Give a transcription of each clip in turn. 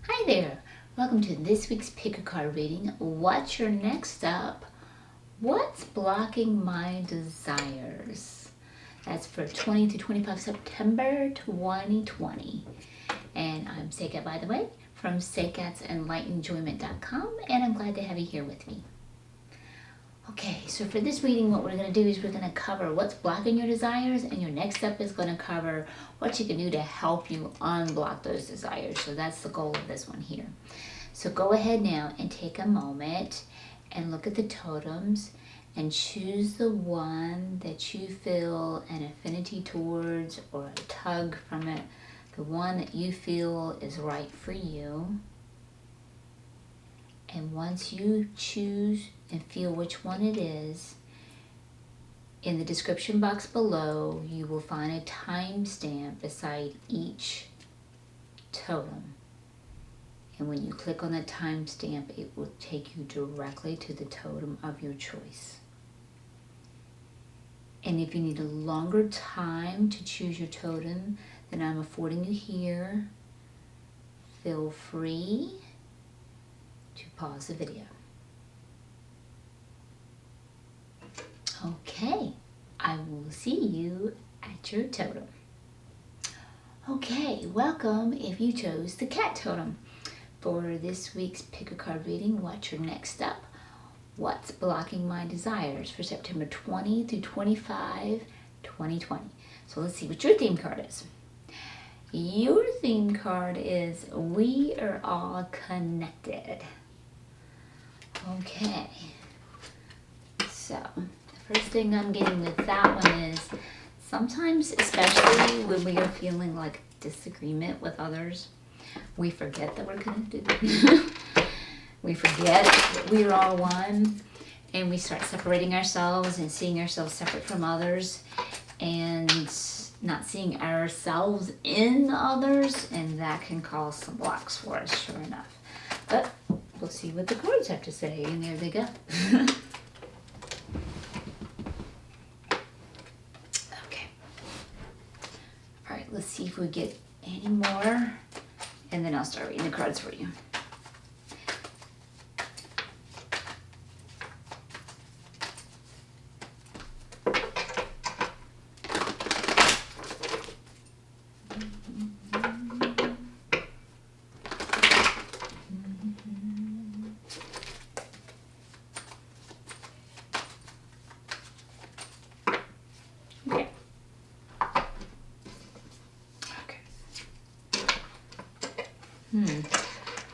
Hi there, welcome to this week's pick a card reading. What's your next step? What's blocking my desires? That's for 20 to 25 September 2020. And I'm Seqkat, by the way, from Seqkat'sEnlightenment.com, and I'm glad to have you here with me. Okay, so for this reading, what we're going to do is we're going to cover what's blocking your desires, and your next step is going to cover what you can do to help you unblock those desires. So that's the goal of this one here. So go ahead now and take a moment and look at the totems and choose the one that you feel an affinity towards or a tug from it, the one that you feel is right for you. And once you choose and feel which one it is, in the description box below, you will find a timestamp beside each totem. And when you click on the timestamp, it will take you directly to the totem of your choice. And if you need a longer time to choose your totem than I'm affording you here, feel free to pause the video. Okay, I will see you at your totem. Okay, welcome if you chose the cat totem. For this week's pick a card reading, what's your next step? What's blocking my desires for September 20 through 25, 2020? So let's see what your theme card is. Your theme card is We Are All Connected. Okay, so the first thing I'm getting with that one is sometimes, especially when we are feeling like disagreement with others, we forget that we're connected. We forget that we're all one, and we start separating ourselves and seeing ourselves separate from others and not seeing ourselves in others, and that can cause some blocks for us, sure enough. But we'll see what the cards have to say, and there they go. Okay. All right, let's see if we get any more, and then I'll start reading the cards for you.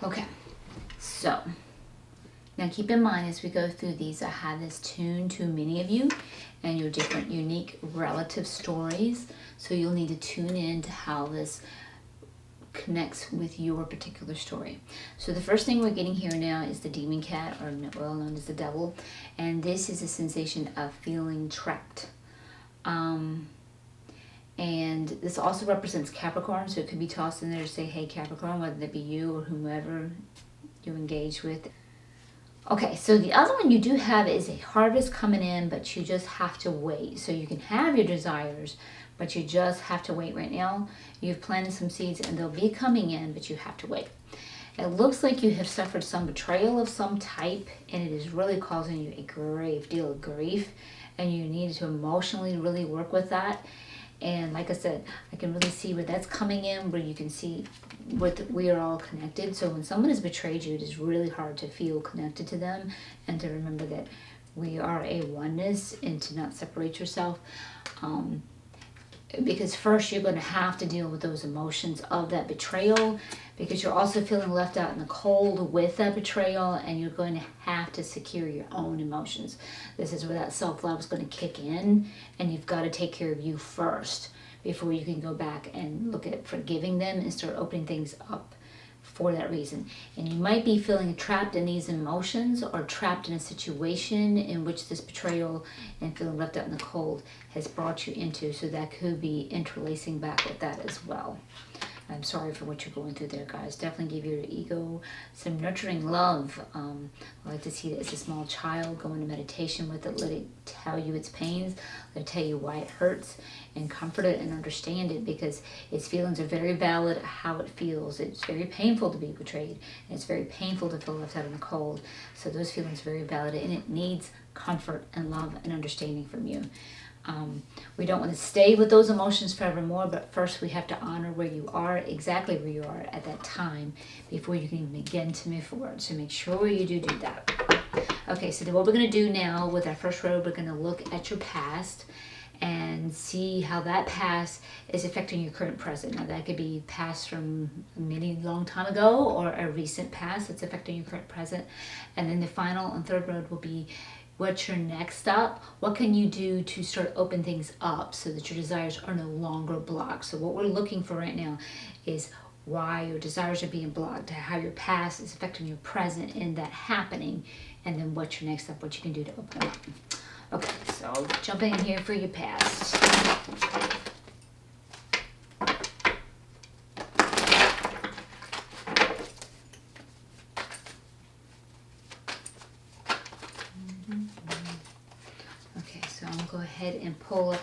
Okay, so now keep in mind as we go through these, I have this tuned to many of you and your different unique relative stories. So you'll need to tune in to how this connects with your particular story. So the first thing we're getting here now is the demon cat, or well known as the devil. And this is a sensation of feeling trapped. And this also represents Capricorn, so it could be tossed in there to say, hey Capricorn, whether it be you or whomever you engage with. Okay, so the other one you do have is a harvest coming in, but you just have to wait. So you can have your desires, but you just have to wait right now. You've planted some seeds and they'll be coming in, but you have to wait. It looks like you have suffered some betrayal of some type, and it is really causing you a great deal of grief, and you need to emotionally really work with that. And like I said, I can really see where that's coming in, where you can see we are all connected. So when someone has betrayed you, it is really hard to feel connected to them and to remember that we are a oneness and to not separate yourself. Because first you're going to have to deal with those emotions of that betrayal, because you're also feeling left out in the cold with that betrayal, and you're going to have to secure your own emotions. This is where that self-love is going to kick in, and you've got to take care of you first before you can go back and look at forgiving them and start opening things up for that reason. And you might be feeling trapped in these emotions, or trapped in a situation in which this betrayal and feeling left out in the cold has brought you into, so that could be interlacing back with that as well. I'm sorry for what you're going through there, guys. Definitely give your ego some nurturing love. I like to see it as a small child. Go into meditation with it. Let it tell you its pains. Let it tell you why it hurts. And comfort it and understand it, because its feelings are very valid, how it feels. It's very painful to be betrayed. And it's very painful to feel left out in the cold. So those feelings are very valid. And it needs comfort and love and understanding from you. We don't want to stay with those emotions forevermore, but first we have to honor where you are, exactly where you are at that time, before you can begin to move forward. So make sure you do that. Okay, so what we're going to do now with our first row, we're going to look at your past and see how that past is affecting your current present. Now that could be past from a many long time ago, or a recent past that's affecting your current present. And then the final and third row will be, what's your next step? What can you do to start open things up so that your desires are no longer blocked? So what we're looking for right now is why your desires are being blocked, how your past is affecting your present and that happening, and then what's your next step, what you can do to open them up. Okay, so jump in here for your past. Go ahead and pull up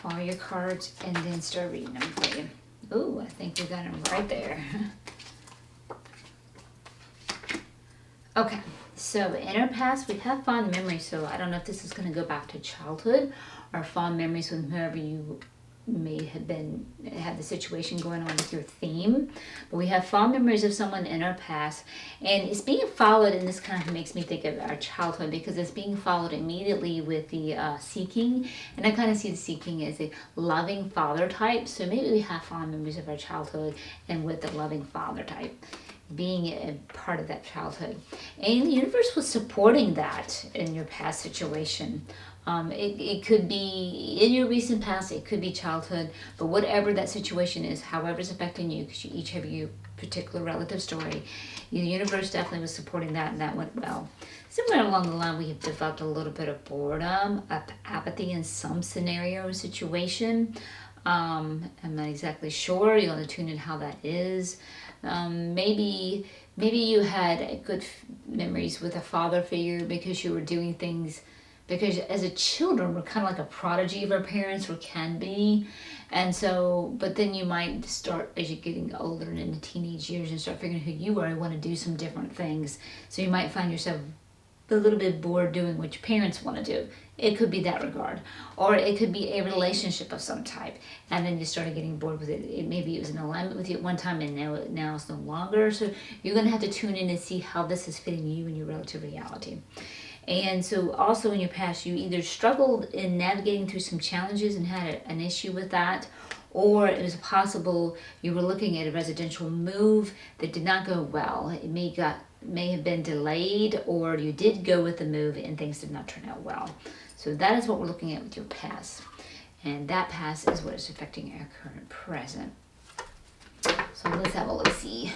all your cards and then start reading them for you. Ooh, I think we got them right there. Okay, so in our past, we have fond memories. So I don't know if this is going to go back to childhood or fond memories with whoever you may have had the situation going on with your theme, but we have fond memories of someone in our past, and it's being followed, and this kind of makes me think of our childhood, because it's being followed immediately with the seeking, and I kind of see the seeking as a loving father type. So maybe we have fond memories of our childhood and with the loving father type being a part of that childhood, and the universe was supporting that in your past situation. It could be in your recent past, it could be childhood, but whatever that situation is, however it's affecting you, because you each have your particular relative story, the universe definitely was supporting that, and that went well. Somewhere along the line, we have developed a little bit of boredom, apathy in some scenario or situation. I'm not exactly sure. You'll have to tune in how that is. Maybe you had good memories with a father figure, because you were doing things, because as a children, we're kind of like a prodigy of our parents, or can be. And so, but then you might start, as you're getting older and into teenage years, and start figuring who you are and want to do some different things. So you might find yourself a little bit bored doing what your parents want to do. It could be that regard. Or it could be a relationship of some type, and then you started getting bored with it. Maybe it was in alignment with you at one time, and now it's no longer. So you're going to have to tune in and see how this is fitting you in your relative reality. And so also in your past, you either struggled in navigating through some challenges and had an issue with that, or it was possible you were looking at a residential move that did not go well. It may have been delayed, or you did go with the move and things did not turn out well. So that is what we're looking at with your past. And that past is what is affecting our current present. So let's have a look-see.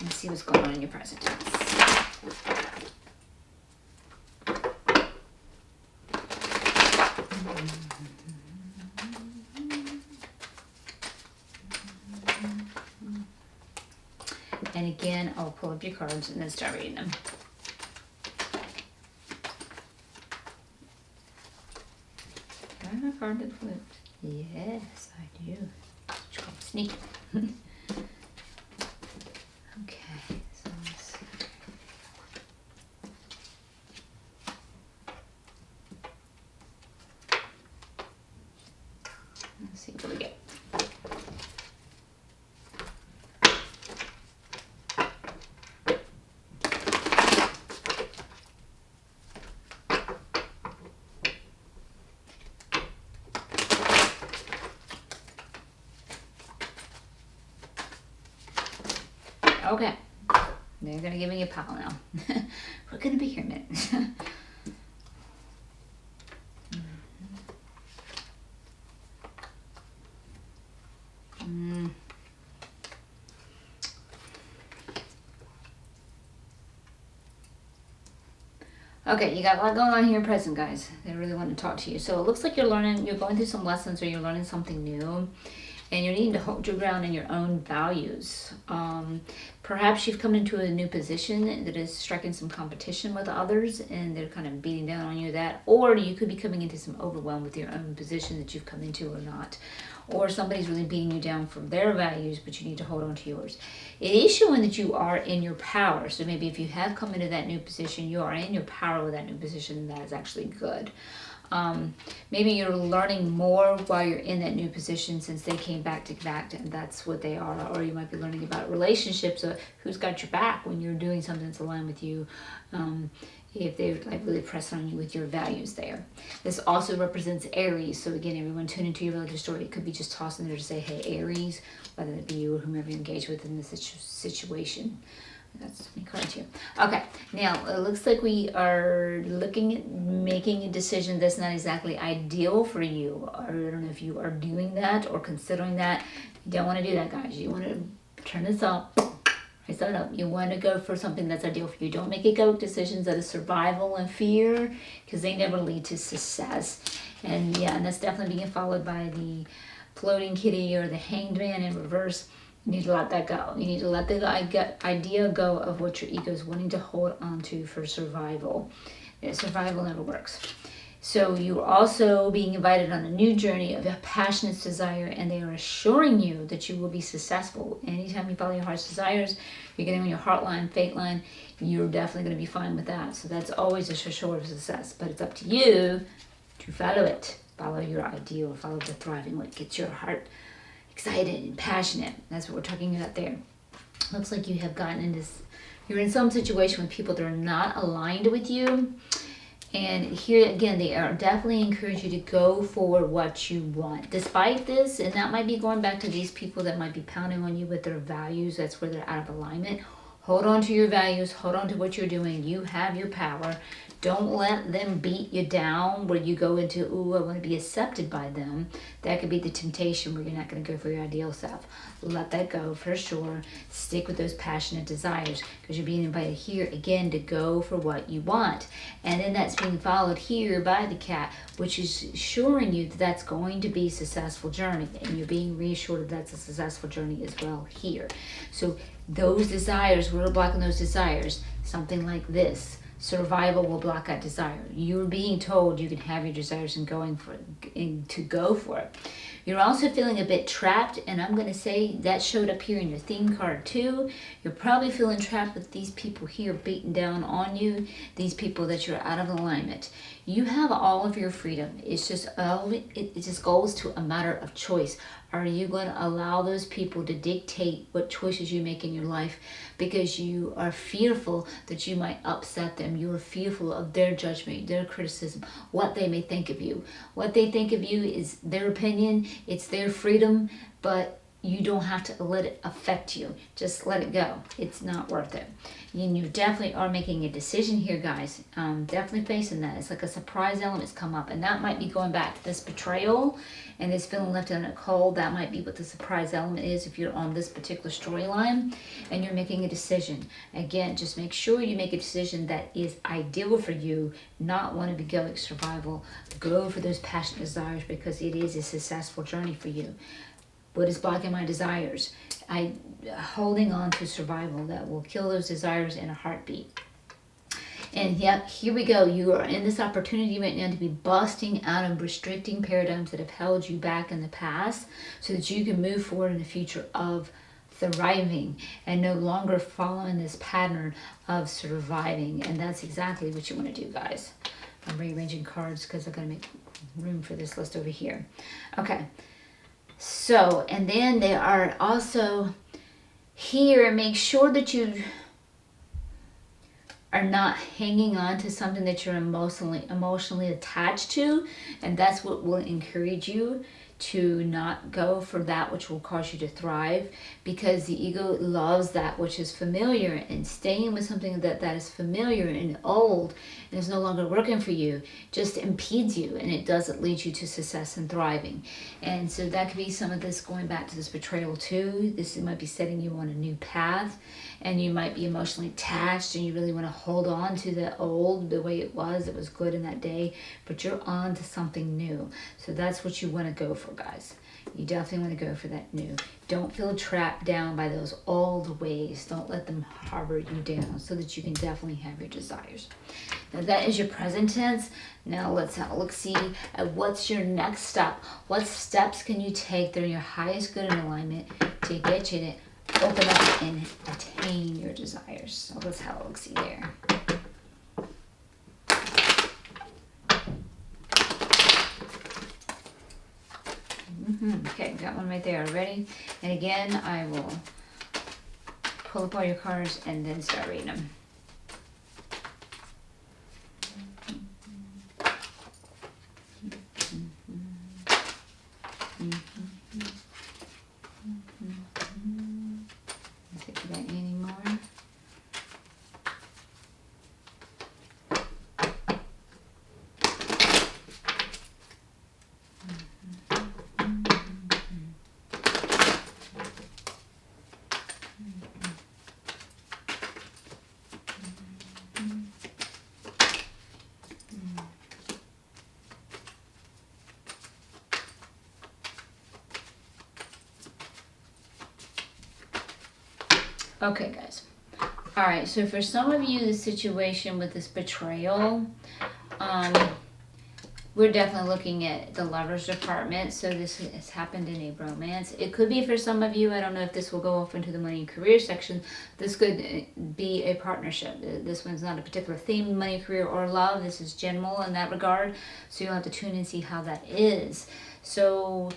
Let's see what's going on in your present. And again, I'll pull up your cards and then start reading them. Do I have a card that flipped? Yes, I do. It's called sneak. Okay, so let's see. Let's see what we get. Okay, they're gonna give me a pile now. We're gonna be here a minute. Okay, you got a lot going on here present, guys. They really want to talk to you. So it looks like you're going through some lessons, or you're learning something new. and you're needing to hold your ground in your own values. Perhaps you've come into a new position that is striking some competition with others, and they're kind of beating down on you that, or you could be coming into some overwhelm with your own position that you've come into or not. Or somebody's really beating you down from their values, but you need to hold on to yours. It is showing that you are in your power. So maybe if you have come into that new position, you are in your power with that new position, and that is actually good. Maybe you're learning more while you're in that new position since they came back, and that's what they are. Or you might be learning about relationships, who's got your back when you're doing something that's aligned with you. If they're like really pressing on you with your values there. This also represents Aries. So again, everyone tune into your relative story. It could be just tossing there to say, hey, Aries, whether it be you or whomever you engage with in this situation. That's many cards here. Okay, now it looks like we are looking at making a decision that's not exactly ideal for you. Or I don't know if you are doing that or considering that. You don't want to do that, guys. You want to turn this up. Set up. You want to go for something that's ideal for you. Don't make egoic decisions that is survival and fear, because they never lead to success. And yeah, and that's definitely being followed by the floating kitty or the hanged man in reverse. You need to let that go. You need to let the idea go of what your ego is wanting to hold on to for survival. Survival never works. So you're also being invited on a new journey of a passionate desire, and they are assuring you that you will be successful. Anytime you follow your heart's desires, you're getting on your heart line, fate line, you're definitely going to be fine with that. So that's always a sure of success. But it's up to you to follow it. Follow your ideal, follow the thriving, what gets your heart excited and passionate. That's what we're talking about there. Looks like you have gotten in this, you're in some situation with people that are not aligned with you. And here again, they are definitely encourage you to go for what you want. Despite this, and that might be going back to these people that might be pounding on you with their values. That's where they're out of alignment. Hold on to your values. Hold on to what you're doing. You have your power. Don't let them beat you down where you go into, ooh, I want to be accepted by them. That could be the temptation where you're not going to go for your ideal self. Let that go for sure. Stick with those passionate desires, because you're being invited here again to go for what you want. And then that's being followed here by the cat, which is assuring you that that's going to be a successful journey. And you're being reassured that that's a successful journey as well here. So those desires, we're blocking those desires. Something like this. Survival will block that desire. You're being told you can have your desires and going for it, and to go for it. You're also feeling a bit trapped, and I'm going to say that showed up here in your theme card too. You're probably feeling trapped with these people here beating down on you, these people that you're out of alignment. You have all of your freedom. It's just it just goes to a matter of choice. Are you going to allow those people to dictate what choices you make in your life because you are fearful that you might upset them? You are fearful of their judgment, their criticism, what they may think of you. What they think of you is their opinion, it's their freedom, but you don't have to let it affect you. Just let it go. It's not worth it. And you definitely are making a decision here, guys. Definitely facing that. It's like a surprise element's come up, and that might be going back to this betrayal and this feeling left in a cold. That might be what the surprise element is if you're on this particular storyline and you're making a decision. Again, just make sure you make a decision that is ideal for you, not one of egoic survival. Go for those passionate desires because it is a successful journey for you. What is blocking my desires? Holding on to survival that will kill those desires in a heartbeat. And yet, here we go. You are in this opportunity right now to be busting out of restricting paradigms that have held you back in the past so that you can move forward in the future of thriving and no longer following this pattern of surviving. And that's exactly what you want to do, guys. I'm rearranging cards because I've got to make room for this list over here. Okay. So, and then they are also here, make sure that you are not hanging on to something that you're emotionally attached to, and that's what will encourage you to not go for that which will cause you to thrive, because the ego loves that which is familiar, and staying with something that is familiar and old and is no longer working for you just impedes you, and it doesn't lead you to success and thriving. And so that could be some of this going back to this betrayal too. This might be setting you on a new path, and you might be emotionally attached and you really want to hold on to the old, the way it was good in that day, but you're on to something new. So that's what you want to go for, guys. You definitely want to go for that new. Don't feel trapped down by those old ways. Don't let them harbor you down, so that you can definitely have your desires. Now that is your present tense. Now let's have a look-see at what's your next step. What steps can you take that are your highest good and alignment to get you to open up and attain your desires. So let's have a look-see there. Okay, got one right there. Ready? And again, I will pull up all your cards and then start reading them. Think about any more. Okay, guys. All right, so for some of you, the situation with this betrayal, we're definitely looking at the Lover's department. So this has happened in a romance. It could be for some of you, I don't know if this will go off into the money and career section. This could be a partnership. This one's not a particular theme, money, career, or love. This is general in that regard. So you'll have to tune in and see how that is. So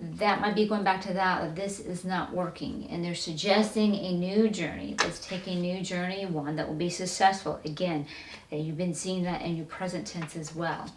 that might be going back to that this is not working, and they're suggesting a new journey. Let's take a new journey, one that will be successful. Again, you've been seeing that in your present tense as well.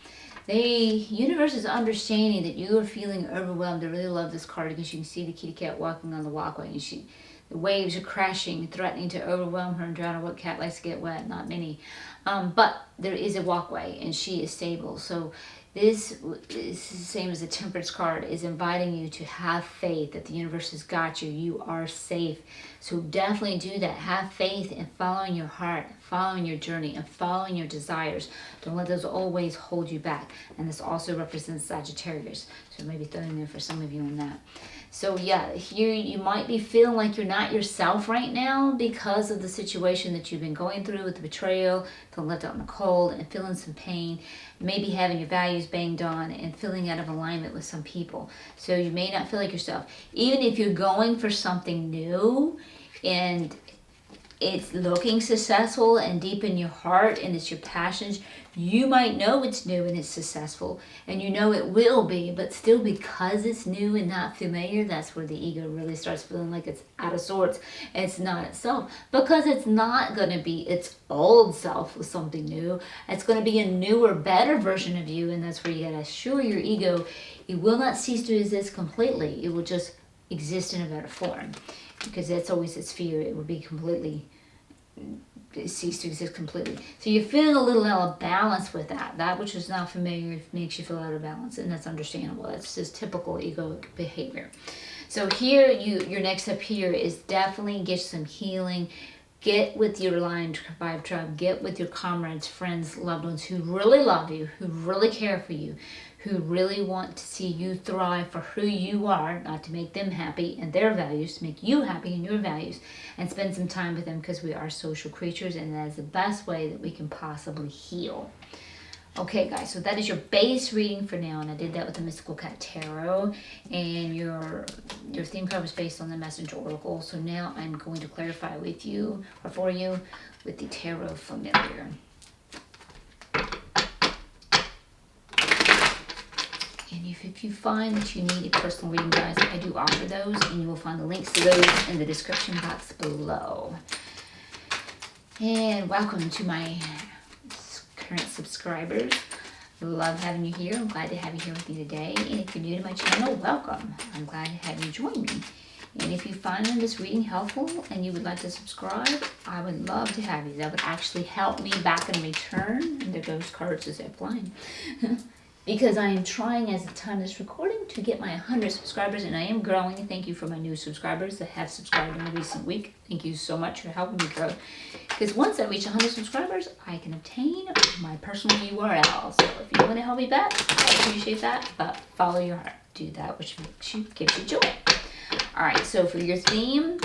The universe is understanding that you are feeling overwhelmed. I really love this card because you can see the kitty cat walking on the walkway, and the waves are crashing, threatening to overwhelm her and drown her. What cat likes to get wet? Not many. But there is a walkway, and she is stable. So this is the same as the Temperance card, is inviting you to have faith that the universe has got you. You are safe. So definitely do that. Have faith in following your heart, following your journey, and following your desires. Don't let those always hold you back. And this also represents Sagittarius. So maybe throw in there for some of you on that. So yeah, here you might be feeling like you're not yourself right now because of the situation that you've been going through with the betrayal, feeling left out in the cold, and feeling some pain, maybe having your values banged on and feeling out of alignment with some people. So you may not feel like yourself. Even if you're going for something new and it's looking successful and deep in your heart and it's your passions, you might know it's new and it's successful, and you know it will be, but still because it's new and not familiar, that's where the ego really starts feeling like it's out of sorts. It's not itself, because it's not going to be its old self with something new. It's going to be a newer, better version of you, and that's where you got to assure your ego it will not cease to exist completely. It will just exist in a better form, because that's always its fear. It will be completely cease to exist completely. So you're feeling a little out of balance with that. That which is not familiar makes you feel out of balance, and that's understandable. That's just typical egoic behavior. So here, your next step here is definitely get some healing. Get with your Lion Vibe tribe. Get with your comrades, friends, loved ones who really love you, who really care for you, who really want to see you thrive for who you are, not to make them happy and their values, to make you happy and your values, and spend some time with them, because we are social creatures, and that is the best way that we can possibly heal. Okay, guys, so that is your base reading for now, and I did that with the Mystical Cat Tarot, and your theme card was based on the Messenger Oracle. So now I'm going to clarify with you, or for you, with the Tarot Familiar. And if you find that you need a personal reading, guys, I do offer those, and you will find the links to those in the description box below. And welcome to my current subscribers. Love having you here. I'm glad to have you here with me today. And if you're new to my channel, welcome. I'm glad to have you join me. And if you find this reading helpful and you would like to subscribe, I would love to have you. That would actually help me back in return. And there goes cards as they're flying. Because I am trying, as the time of this recording, to get my 100 subscribers, and I am growing. Thank you for my new subscribers that have subscribed in the recent week. Thank you so much for helping me grow. Because once I reach 100 subscribers, I can obtain my personal URL. So if you want to help me back, I appreciate that, but follow your heart. do that which gives you joy. All right, so for your theme,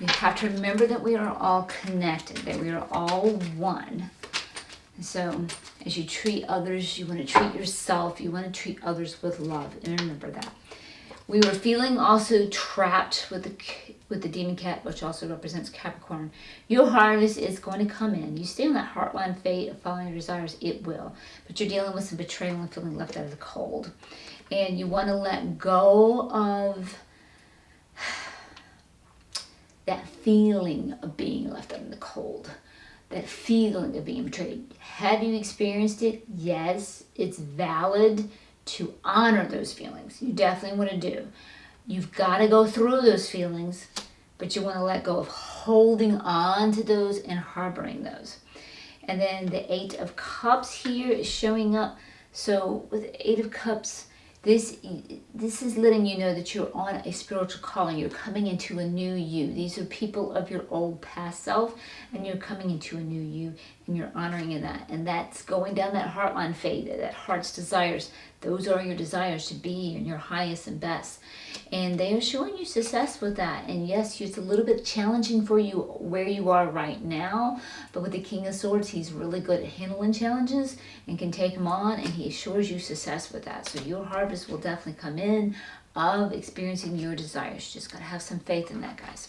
you have to remember that we are all connected, that we are all one. And so as you treat others, you want to treat yourself, you want to treat others with love, and remember that. We were feeling also trapped with the demon cat, which also represents Capricorn. Your harvest is going to come in. You stay on that heartline fate of following your desires, it will. But you're dealing with some betrayal and feeling left out of the cold. And you want to let go of that feeling of being left out in the cold. That feeling of being betrayed. Have you experienced it? Yes, it's valid to honor those feelings. You definitely want to do. You've got to go through those feelings, but you want to let go of holding on to those and harboring those. And then the Eight of Cups here is showing up. So with the Eight of Cups, this is letting you know that you're on a spiritual calling. You're coming into a new you. These are people of your old past self, and you're coming into a new you, and you're honoring in that. And that's going down that heartline fade, that heart's desires. Those are your desires to be in your highest and best. And they are showing you success with that. And yes, it's a little bit challenging for you where you are right now. But with the King of Swords, he's really good at handling challenges and can take them on. And he assures you success with that. So your harvest will definitely come in of experiencing your desires. You just got to have some faith in that, guys.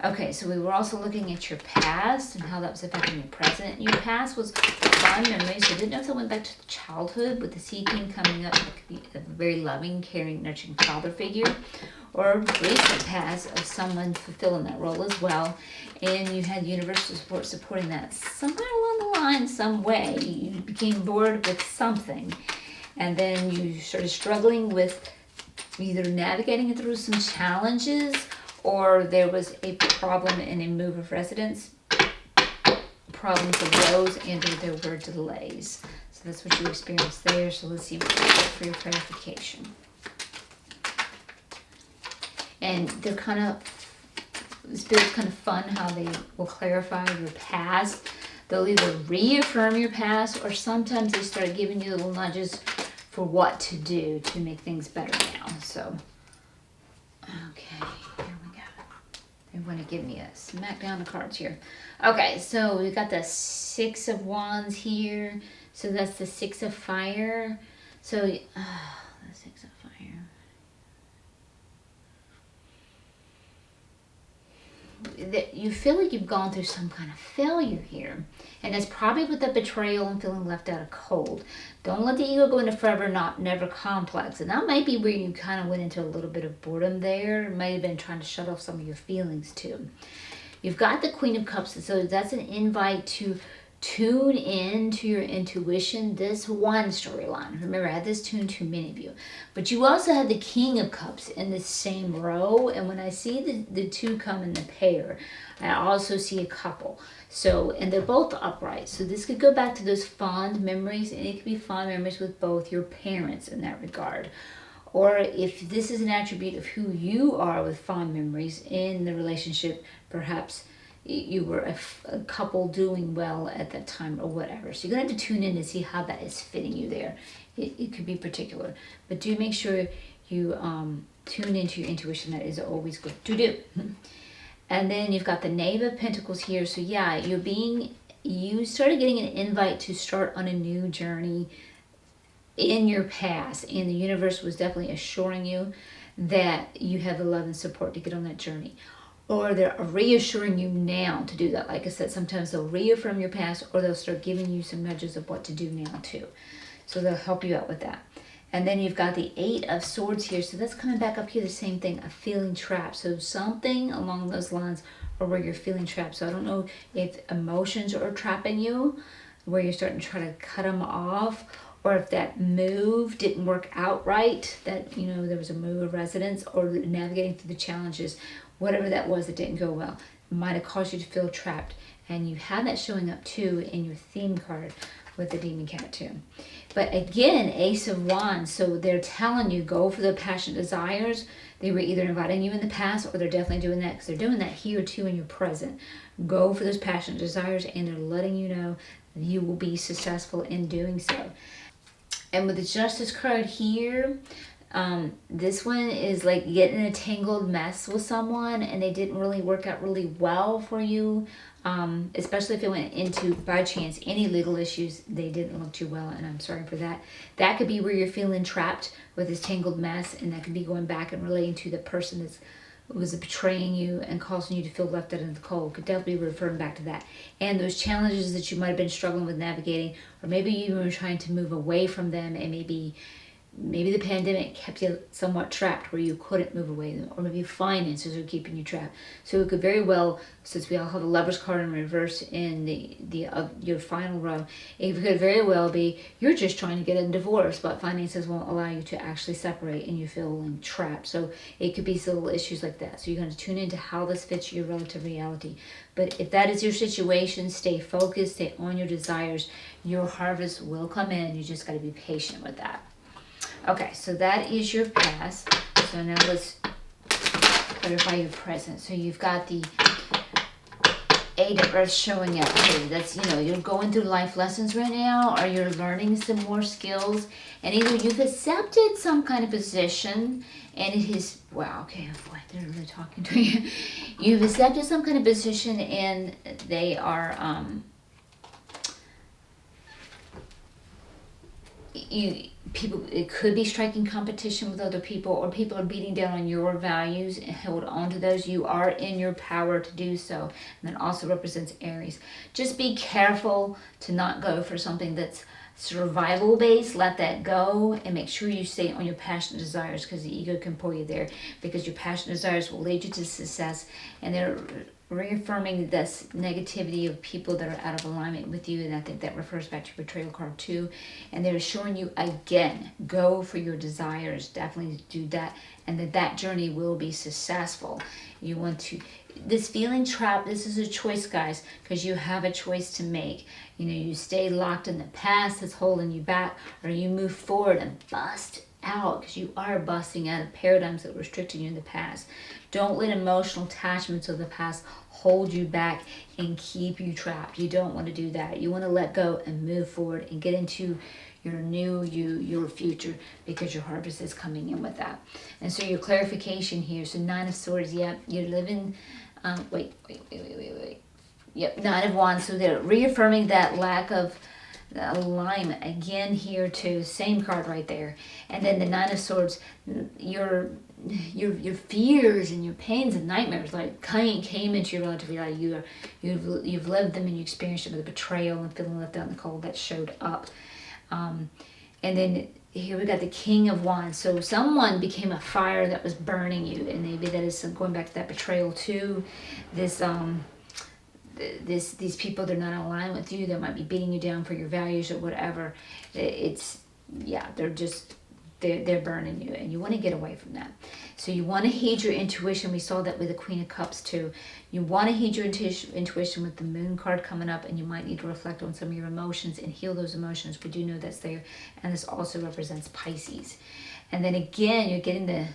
Okay, so we were also looking at your past and how that was affecting your present. Your past was fond memories, so I didn't know if that went back to childhood with the Sea King coming up. It could be a very loving, caring, nurturing father figure, or recent past of someone fulfilling that role as well. And you had universal support supporting that somewhere along the line, some way. You became bored with something, and then you started struggling with either navigating it through some challenges, or there was a problem in a move of residence. Problems arose and there were delays. So that's what you experienced there. So let's see what you get for your clarification. And they're kind of, Spirit's kind of fun how they will clarify your past. They'll either reaffirm your past, or sometimes they start giving you little nudges for what to do to make things better now. So, okay. They want to give me a smackdown of cards here. Okay, so we got the Six of Wands here. So that's the Six of Fire. So, the Six of Fire. That you feel like you've gone through some kind of failure here. And that's probably with the betrayal and feeling left out of cold. Don't let the ego go into forever not never complex. And that might be where you kind of went into a little bit of boredom there. It might have been trying to shut off some of your feelings too. You've got the Queen of Cups. So that's an invite to tune in to your intuition. This one storyline. Remember, I had this tuned to many of you. But you also have the King of Cups in the same row. And when I see the two come in the pair, I also see a couple. So, and they're both upright. So this could go back to those fond memories, and it could be fond memories with both your parents in that regard. Or if this is an attribute of who you are with fond memories in the relationship, perhaps you were a couple doing well at that time or whatever. So you're going to have to tune in to see how that is fitting you there. It could be particular. But do make sure you tune into your intuition. That is always good to do. And then you've got the Knave of Pentacles here. So yeah, you started getting an invite to start on a new journey in your past. And the universe was definitely assuring you that you have the love and support to get on that journey. Or they're reassuring you now to do that. Like I said, sometimes they'll reaffirm your past, or they'll start giving you some nudges of what to do now too. So they'll help you out with that. And then you've got the Eight of Swords here. So that's coming back up here, the same thing, a feeling trapped. So something along those lines, or where you're feeling trapped. So I don't know if emotions are trapping you, where you're starting to try to cut them off, or if that move didn't work out right, that, there was a move of residence, or navigating through the challenges, whatever that was that didn't go well, it might have caused you to feel trapped. And you had that showing up too in your theme card with the Demon Cat too. But again, Ace of Wands, so they're telling you, go for the passionate desires. They were either inviting you in the past, or they're definitely doing that, because they're doing that here too in your present. Go for those passionate desires, and they're letting you know you will be successful in doing so. And with the Justice card here, This one is like getting in a tangled mess with someone and they didn't really work out really well for you. Especially if it went into, by chance, any legal issues, they didn't look too well, and I'm sorry for that. That could be where you're feeling trapped with this tangled mess, and that could be going back and relating to the person that's was betraying you and causing you to feel left out in the cold. Could definitely be referring back to that. And those challenges that you might have been struggling with navigating, or maybe you were trying to move away from them, and maybe the pandemic kept you somewhat trapped where you couldn't move away, or maybe finances are keeping you trapped. So it could very well, since we all have the Lover's card in reverse in your final row, it could very well be you're just trying to get a divorce, but finances won't allow you to actually separate and you feel trapped. So it could be little issues like that. So you're going to tune into how this fits your relative reality. But if that is your situation, stay focused, stay on your desires. Your harvest will come in. You just got to be patient with that. Okay, so that is your past. So now let's clarify your present. So you've got the Eight of Earth showing up here. That's, you're going through life lessons right now, or you're learning some more skills. And either you've accepted some kind of position, and it is, wow, okay, boy, they're really talking to you. You've accepted some kind of position, and they are, it could be striking competition with other people, or people are beating down on your values and hold on to those. You are in your power to do so. And that also represents Aries. Just be careful to not go for something that's survival based. Let that go and make sure you stay on your passionate desires, because the ego can pull you there, because your passionate desires will lead you to success, and they're reaffirming this negativity of people that are out of alignment with you. And I think that refers back to your betrayal card too. And they're showing you again, go for your desires. Definitely do that, and that journey will be successful. You want to, this feeling trapped, this is a choice, guys, because you have a choice to make. You stay locked in the past that's holding you back, or you move forward and bust out, because you are busting out of paradigms that restricted you in the past. Don't let emotional attachments of the past hold you back and keep you trapped. You don't want to do that. You want to let go and move forward and get into your new you, your future, because your harvest is coming in with that. And so your clarification here, so Nine of Swords, yep, you're living, wait. Yep, Nine of Wands, so they're reaffirming that lack of alignment again here too. Same card right there. And then the Nine of Swords, your fears and your pains and nightmares like came into your relative reality. You've lived them, and you experienced them with the betrayal and feeling left out in the cold that showed up. And then here we got the King of Wands. So someone became a fire that was burning you, and maybe that is going back to that betrayal too. These people, they're not aligned with you. They might be beating you down for your values or whatever. They're burning you, and you want to get away from that. So you want to heed your intuition. We saw that with the Queen of Cups too. You want to heed your intuition with the Moon card coming up, and you might need to reflect on some of your emotions and heal those emotions. We do know that's there, and this also represents Pisces. And then again, you're getting the,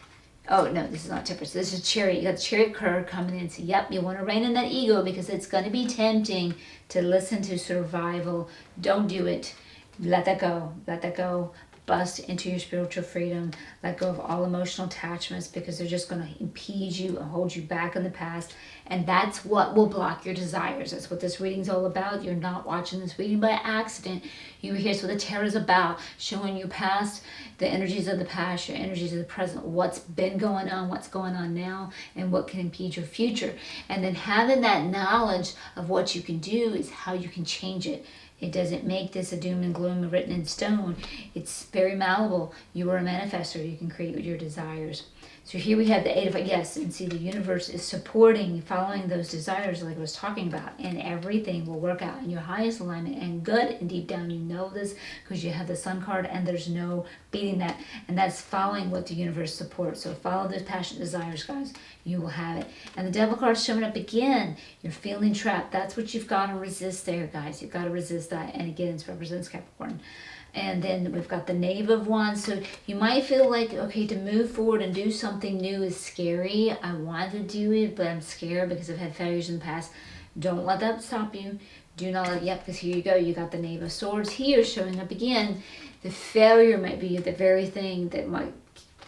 oh no, this is not Temperance. This is Chariot. You got the Chariot card coming in. So yep, you want to rein in that ego, because it's going to be tempting to listen to survival. Don't do it. Let that go. Let that go. Bust into your spiritual freedom. Let go of all emotional attachments, because they're just going to impede you and hold you back in the past. And that's what will block your desires. That's what this reading's all about. You're not watching this reading by accident. You were here. So the tarot is about showing you past, the energies of the past, your energies of the present, what's been going on, what's going on now, and what can impede your future. And then having that knowledge of what you can do is how you can change it. It doesn't make this a doom and gloom written in stone. It's very malleable. You are a manifestor. You can create your desires. So here we have the Eight of, yes, and see the universe is supporting, following those desires like I was talking about, and everything will work out in your highest alignment and good. And deep down you know this, because you have the Sun card, and there's no beating that. And that's following what the universe supports. So follow those passionate desires, guys. You will have it. And the Devil card's showing up again. You're feeling trapped. That's what you've got to resist there, guys. You've got to resist that. And again, it represents Capricorn. And then we've got the Knave of Wands. So you might feel like, okay, to move forward and do something new is scary. I want to do it, but I'm scared because I've had failures in the past. Don't let that stop you. Do not let, yep, because here you go. You got the Knave of Swords here showing up again. The failure might be the very thing that might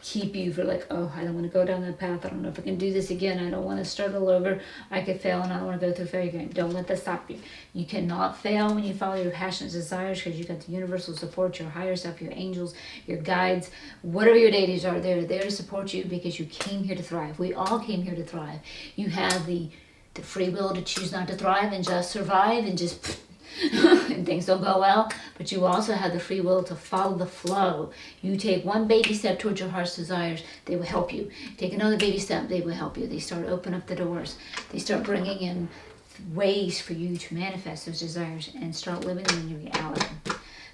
keep you for like, oh, I don't want to go down that path. I don't know if I can do this again. I don't want to start all over. I could fail and I don't want to go through failure again. Don't let that stop you. You cannot fail when you follow your passionate desires, because you got the universal support, your higher self, your angels, your guides, whatever your deities are, they're there to support you, because you came here to thrive. We all came here to thrive. You have the free will to choose not to thrive and just survive and just and things don't go well, but you also have the free will to follow the flow. You take one baby step towards your heart's desires, they will help you. Take another baby step, they will help you. They start opening up the doors. They start bringing in ways for you to manifest those desires and start living them in your reality.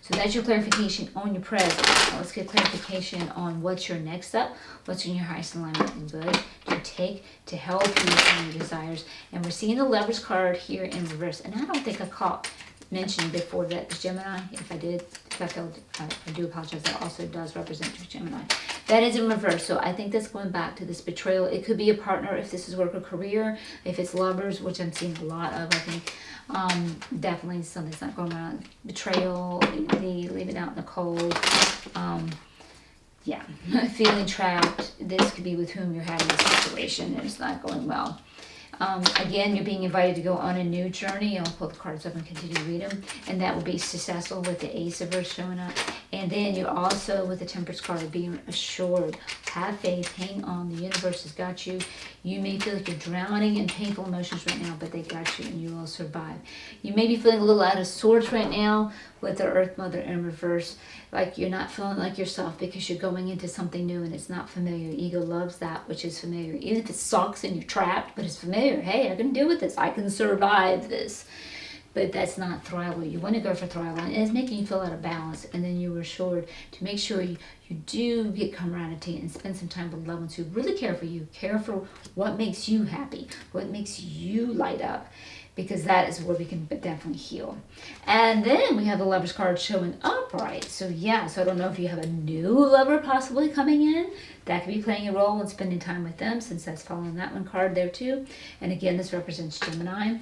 So that's your clarification on your present. Now let's get clarification on what's your next step, what's in your highest alignment and good to take to help you find your desires. And we're seeing the Lovers card here in reverse. And I don't think I mentioned before that it's Gemini. If I did, if I failed, I do apologize. That also does represent your Gemini. That is in reverse. So I think that's going back to this betrayal. It could be a partner if this is work or career. If it's lovers, which I'm seeing a lot of, I think. Definitely something's not going on. Betrayal, the leaving out in the cold. Yeah, feeling trapped. This could be with whom you're having a situation and it's not going well. Again, you're being invited to go on a new journey. I'll pull the cards up and continue to read them. And that will be successful with the Ace of Earth showing up. And then you're also with the Temperance card being assured. Have faith. Hang on. The universe has got you. You may feel like you're drowning in painful emotions right now, but they got you and you will survive. You may be feeling a little out of sorts right now with the Earth Mother in reverse. Like you're not feeling like yourself because you're going into something new and it's not familiar. Ego loves that which is familiar. Even if it sucks and you're trapped, but it's familiar. Hey, I can deal with this. I can survive this. But that's not thrival. You want to go for thrival. And it's making you feel out of balance. And then you were assured to make sure you do get camaraderie and spend some time with loved ones who really care for you. Care for what makes you happy. What makes you light up. Because that is where we can definitely heal. And then we have the Lover's card showing upright. So yeah, so I don't know if you have a new lover possibly coming in. That could be playing a role in spending time with them, since that's following that one card there too. And again, this represents Gemini.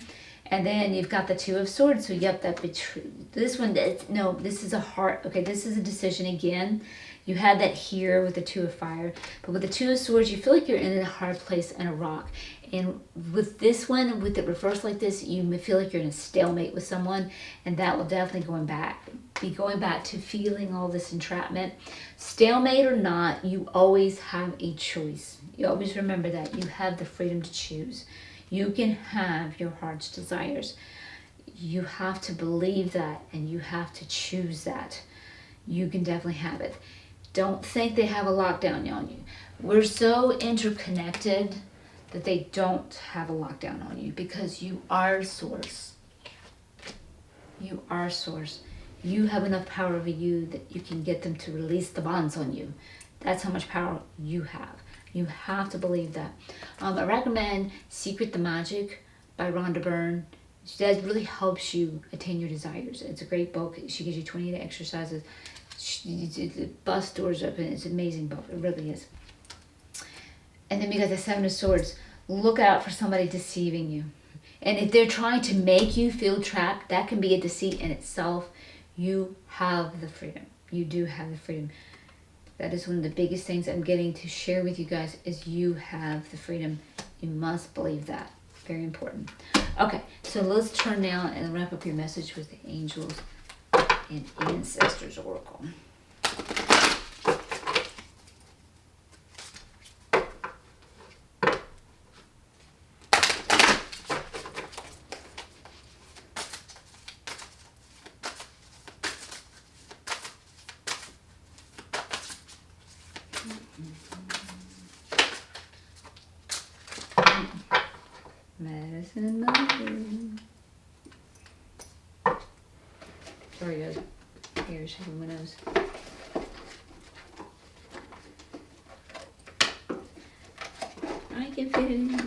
And then you've got the Two of Swords. So yep, this one, no, this is a heart. Okay, this is a decision again. You had that here with the Two of Fire. But with the Two of Swords, you feel like you're in a hard place and a rock. And with this one, with it reversed like this, you may feel like you're in a stalemate with someone. And that will definitely be going back to feeling all this entrapment. Stalemate or not, you always have a choice. You always remember that. You have the freedom to choose. You can have your heart's desires. You have to believe that and you have to choose that. You can definitely have it. Don't think they have a lockdown on you. We're so interconnected that they don't have a lockdown on you, because you are source. You are source. You have enough power over you that you can get them to release the bonds on you. That's how much power you have. You have to believe that. I recommend Secret the Magic by Rhonda Byrne. That really helps you attain your desires. It's a great book. She gives you 28 exercises. The bus doors open. It's an amazing book. It really is. And then we got the Seven of Swords. Look out for somebody deceiving you. And if they're trying to make you feel trapped, that can be a deceit in itself. You have the freedom. You do have the freedom. That is one of the biggest things I'm getting to share with you guys, is you have the freedom. You must believe that. Very important. Okay, so let's turn now and wrap up your message with the Angels and Ancestors Oracle. Medicine Mountain. Sorry guys, here, shaking my nose. I can fit it in there.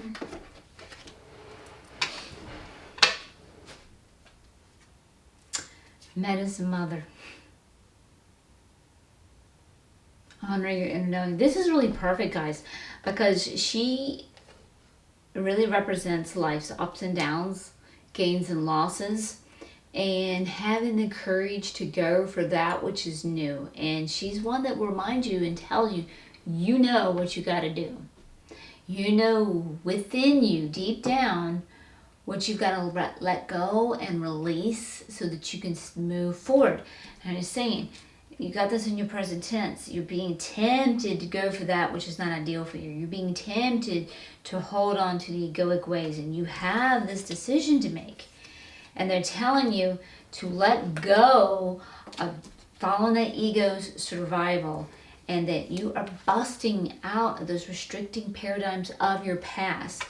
Medicine Mother. Honor your inner knowing. This is really perfect, guys, because she really represents life's ups and downs, gains and losses, and having the courage to go for that which is new. And she's one that will remind you and tell you, you know what you got to do. You know within you, deep down, what you've got to let go and release so that you can move forward. And I'm just saying, you got this in your present tense. You're being tempted to go for that which is not ideal for you. You're being tempted to hold on to the egoic ways, and you have this decision to make. And they're telling you to let go of following that ego's survival, and that you are busting out of those restricting paradigms of your past.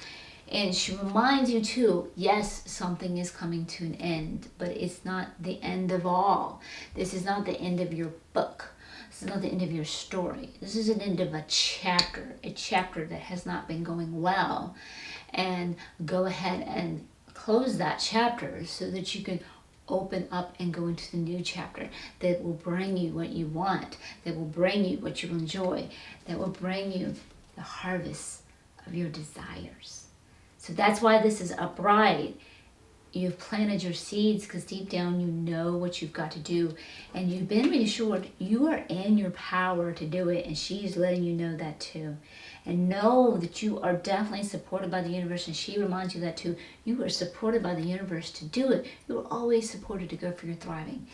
And she reminds you too, yes, something is coming to an end, but it's not the end of all. This is not the end of your book. This is not the end of your story. This is an end of a chapter that has not been going well. And go ahead and close that chapter so that you can open up and go into the new chapter that will bring you what you want, that will bring you what you enjoy, that will bring you the harvest of your desires. So that's why this is upright. You've planted your seeds because deep down you know what you've got to do, and you've been reassured you are in your power to do it, and she's letting you know that too. And know that you are definitely supported by the universe, and she reminds you that too. You are supported by the universe to do it. You are always supported to go for your thriving.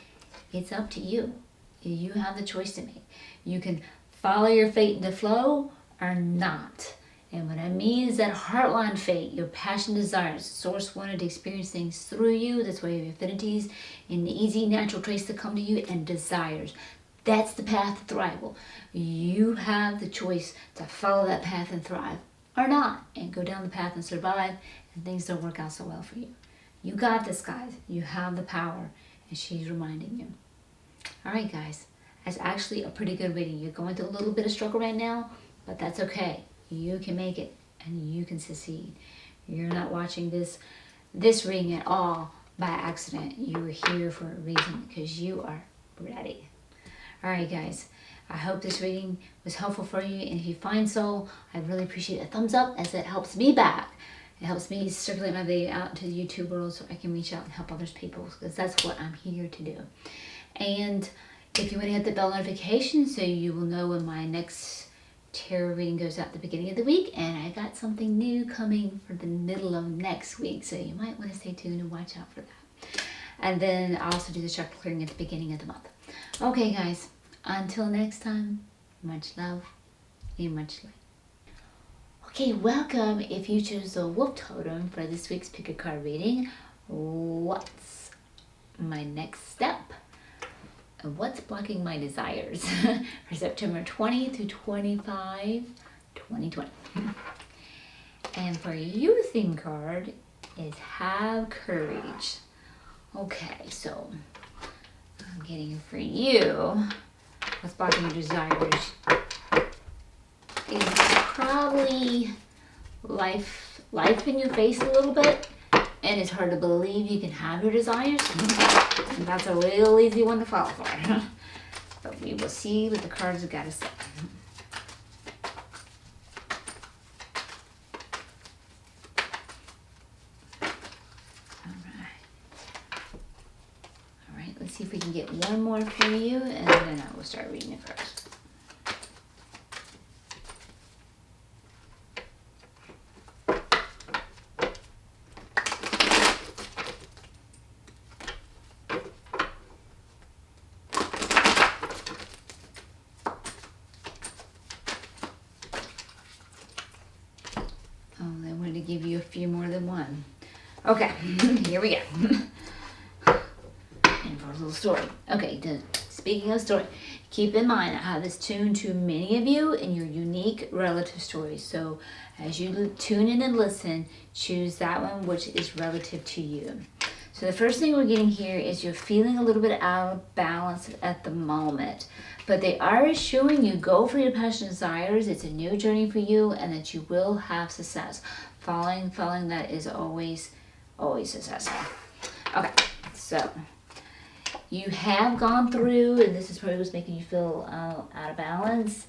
It's up to you. You have the choice to make. You can follow your fate into flow or not. And what I mean is that heartline fate, your passion, desires. Source wanted to experience things through you. That's why you have affinities, an easy, natural trace to come to you, and desires. That's the path to thrival. You have the choice to follow that path and thrive, or not, and go down the path and survive, and things don't work out so well for you. You got this, guys. You have the power, and she's reminding you. All right, guys. That's actually a pretty good reading. You're going through a little bit of struggle right now, but that's okay. You can make it, and you can succeed. You're not watching this reading at all by accident. You were here for a reason, because you are ready. All right, guys. I hope this reading was helpful for you, and if you find so, I really appreciate a thumbs up, as it helps me back. It helps me circulate my video out into the YouTube world so I can reach out and help others people, because that's what I'm here to do. And if you want to hit the bell notification so you will know when my next tarot reading goes out at the beginning of the week, and I got something new coming for the middle of next week, so you might want to stay tuned and watch out for that. And then I also do the chakra clearing at the beginning of the month. Okay, guys, until next time, much love and much light. Okay, welcome. If you chose the Wolf Totem for this week's pick a card reading, what's my next step? What's blocking my desires for September 20 through 25, 2020. And for your theme card is Have Courage. Okay, so I'm getting for you, what's blocking your desires is probably life in your face a little bit, and it's hard to believe you can have your desires. And that's a real easy one to fall for. But we will see what the cards have got to say. All right, let's see if we can get one more for you, and then I will start reading it first. Give you a few more than one. Okay, here we go. And for a little story. Okay, speaking of story, keep in mind I have this tuned to many of you in your unique relative stories. So as you tune in and listen, choose that one which is relative to you. So the first thing we're getting here is you're feeling a little bit out of balance at the moment. But they are showing you go for your passion desires. It's a new journey for you, and that you will have success. Following that is always successful. Okay, so you have gone through, and this is probably what's making you feel out of balance,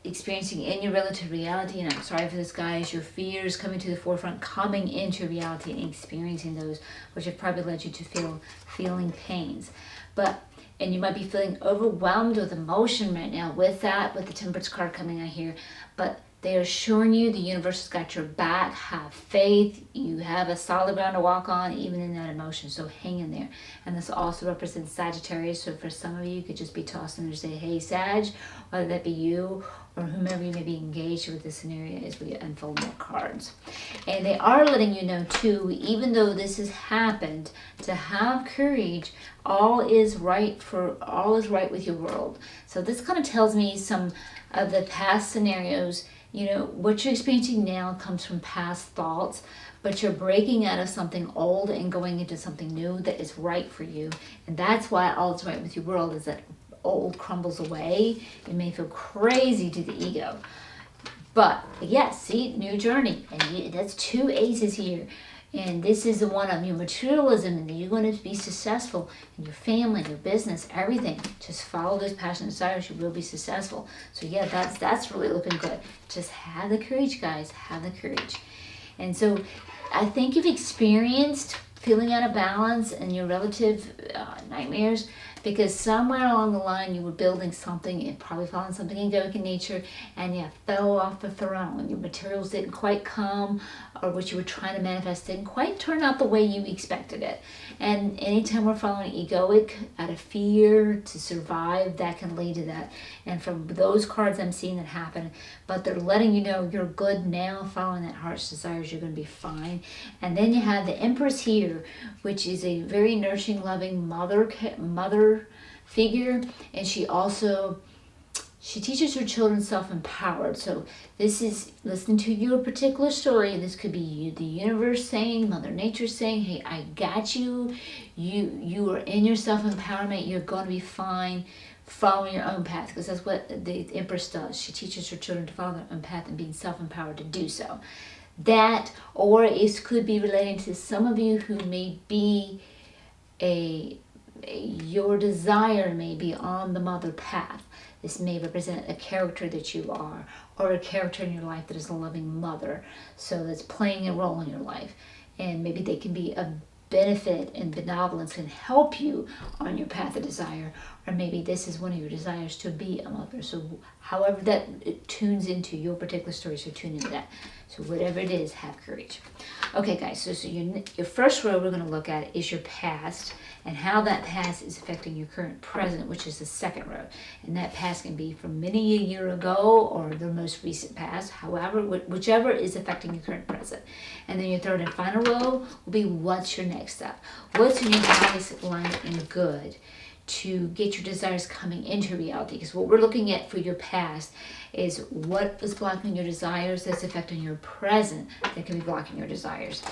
experiencing in your relative reality, and I'm sorry for this, guys, your fears coming to the forefront, coming into reality and experiencing those, which have probably led you to feeling pains. But and you might be feeling overwhelmed with emotion right now with that, with the Temperance card coming out here. But they are assuring you the universe has got your back. Have faith. You have a solid ground to walk on, even in that emotion. So hang in there. And this also represents Sagittarius. So for some of you, you could just be tossed in there and say, hey, Sag, whether that be you or whomever you may be engaged with this scenario as we unfold more cards. And they are letting you know too, even though this has happened, to have courage. All is right with your world. So this kind of tells me some of the past scenarios. You know, what you're experiencing now comes from past thoughts, but you're breaking out of something old and going into something new that is right for you. And that's why all is right with your world, is that old crumbles away. It may feel crazy to the ego. But yes, see, new journey. And that's 2 aces here. And this is the one of your materialism, and you're going to be successful in your family, your business, everything. Just follow those passionate desires, you will be successful. So yeah, that's really looking good. Just have the courage, guys. Have the courage. And so I think you've experienced feeling out of balance and your relative nightmares, because somewhere along the line you were building something, and probably following something egoic in nature, and you fell off the throne, and your materials didn't quite come, or what you were trying to manifest didn't quite turn out the way you expected it. And anytime we're following egoic out of fear to survive, that can lead to that. And from those cards, I'm seeing that happen. But they're letting you know you're good now, following that heart's desires, you're going to be fine. And then you have the Empress here, which is a very nurturing, loving mother figure. And she teaches her children self-empowered. So this is listening to your particular story, and this could be you, the universe saying, Mother Nature saying, hey, I got you. You are in your self-empowerment. You're going to be fine. Following your own path, because that's what the Empress does. She teaches her children to follow their own path and being self-empowered to do so. That, or it could be relating to some of you who may be your desire may be on the mother path. This may represent a character that you are, or a character in your life that is a loving mother, so that's playing a role in your life. And maybe they can be a benefit and benevolence and help you on your path of desire, or maybe this is one of your desires to be a mother. So however that it tunes into your particular story, so tune into that. So whatever it is, have courage. Okay, guys, so your first row we're going to look at is your past, and how that past is affecting your current present, which is the second row. And that past can be from many a year ago or the most recent past, however, whichever is affecting your current present. And then your third and final row will be what's your next step. What's in your highest line and good to get your desires coming into reality. Because what we're looking at for your past is what is blocking your desires that's affecting your present that can be blocking your desires.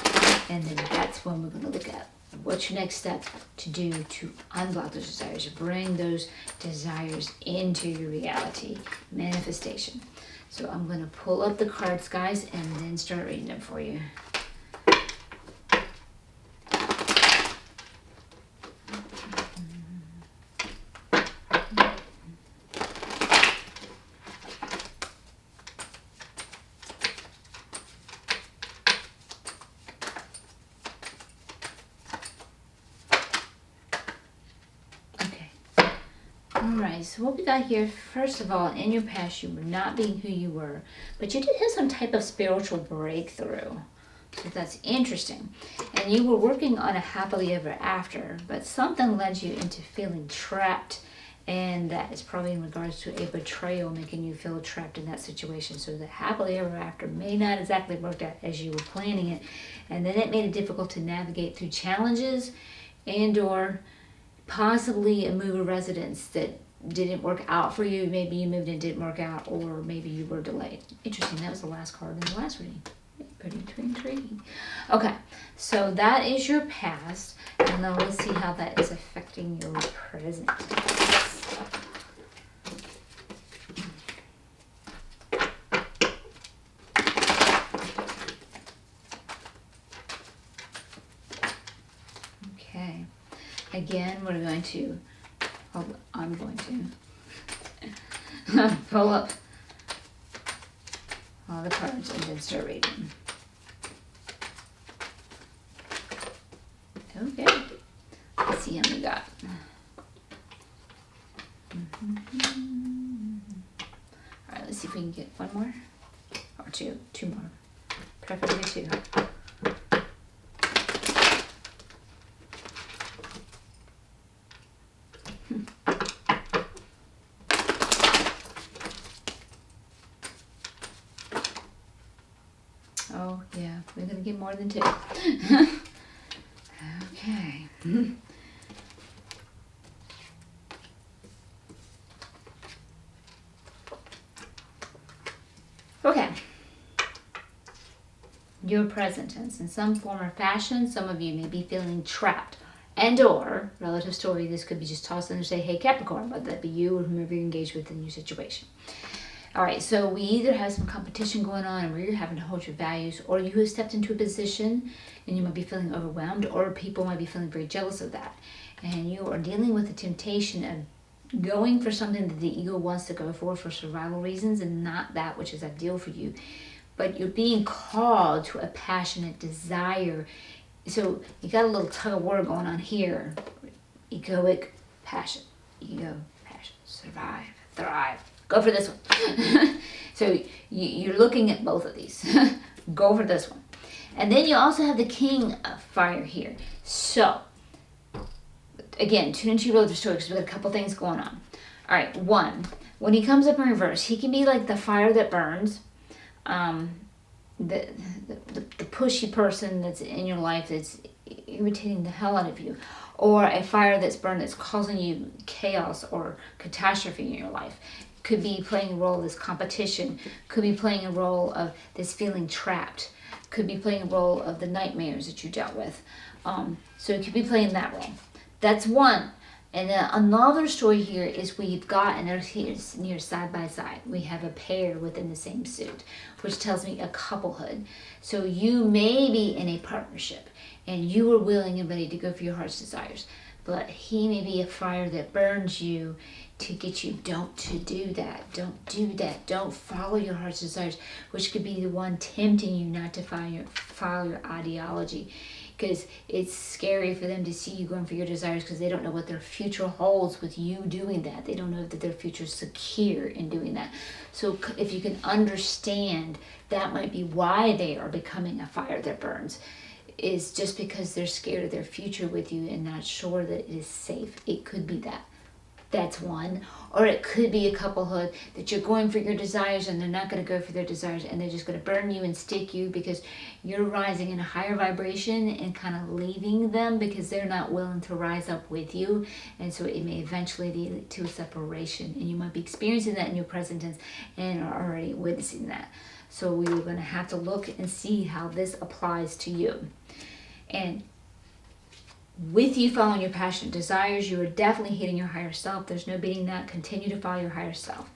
And then that's when we're going to look at what's your next step to do to unblock those desires, bring those desires into your reality, manifestation. So I'm going to pull up the cards, guys, and then start reading them for you. Alright, so what we got here, first of all, in your past, you were not being who you were, but you did have some type of spiritual breakthrough. So that's interesting. And you were working on a happily ever after, but something led you into feeling trapped, and that is probably in regards to a betrayal, making you feel trapped in that situation. So the happily ever after may not exactly work out as you were planning it, and then it made it difficult to navigate through challenges and or possibly a move of residence that didn't work out for you. Maybe you moved and didn't work out, or maybe you were delayed. Interesting, that was the last card in the last reading. Pretty intriguing. Okay, so that is your past, and now let's see how that is affecting your present. Okay. Again, I'm going to pull up all the cards and then start reading. Okay, let's see how we got. All right, let's see if we can get one more. Or two more. Preferably two. Oh, yeah, we're going to get more than two. Okay. Okay. Your present tense. In some form or fashion, some of you may be feeling trapped. And or, relative story, this could be just tossed in and say, hey Capricorn, whether that be you or whomever you engage with in your situation. All right, so we either have some competition going on where you're having to hold your values, or you have stepped into a position and you might be feeling overwhelmed, or people might be feeling very jealous of that. And you are dealing with the temptation of going for something that the ego wants to go for survival reasons and not that which is ideal for you. But you're being called to a passionate desire. So you got a little tug of war going on here. Egoic passion. Ego, passion, survive, thrive. Go for this one. So you're looking at both of these. Go for this one. And then you also have the King of Fire here. So, again, tune into your relative story because we've got a couple things going on. All right, one, when he comes up in reverse, he can be like the fire that burns, the pushy person that's in your life that's irritating the hell out of you, or a fire that's burned that's causing you chaos or catastrophe in your life. Could be playing a role of this competition, could be playing a role of this feeling trapped, could be playing a role of the nightmares that you dealt with. So it could be playing that role. That's one. And then another story here is we've got, and here's near side by side, we have a pair within the same suit, which tells me a couplehood. So you may be in a partnership and you are willing and ready to go for your heart's desires, but he may be a fire that burns you to get you to do that, don't follow your heart's desires, which could be the one tempting you not to follow your ideology, because it's scary for them to see you going for your desires because they don't know what their future holds with you doing that. They don't know that their future is secure in doing that. So if you can understand, that might be why they are becoming a fire that burns, is just because they're scared of their future with you and not sure that it is safe. It could be that. That's one. Or it could be a couplehood that you're going for your desires and they're not going to go for their desires and they're just going to burn you and stick you because you're rising in a higher vibration and kind of leaving them because they're not willing to rise up with you. And so it may eventually lead to a separation. And you might be experiencing that in your present tense and are already witnessing that. So we're going to have to look and see how this applies to you. And with you following your passionate desires, you are definitely hitting your higher self. There's no beating that. Continue to follow your higher self.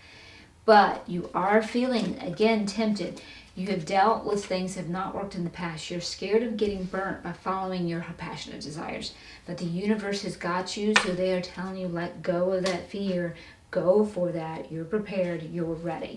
But you are feeling, again, tempted. You have dealt with things that have not worked in the past. You're scared of getting burnt by following your passionate desires. But the universe has got you, so they are telling you, let go of that fear. Go for that. You're prepared. You're ready.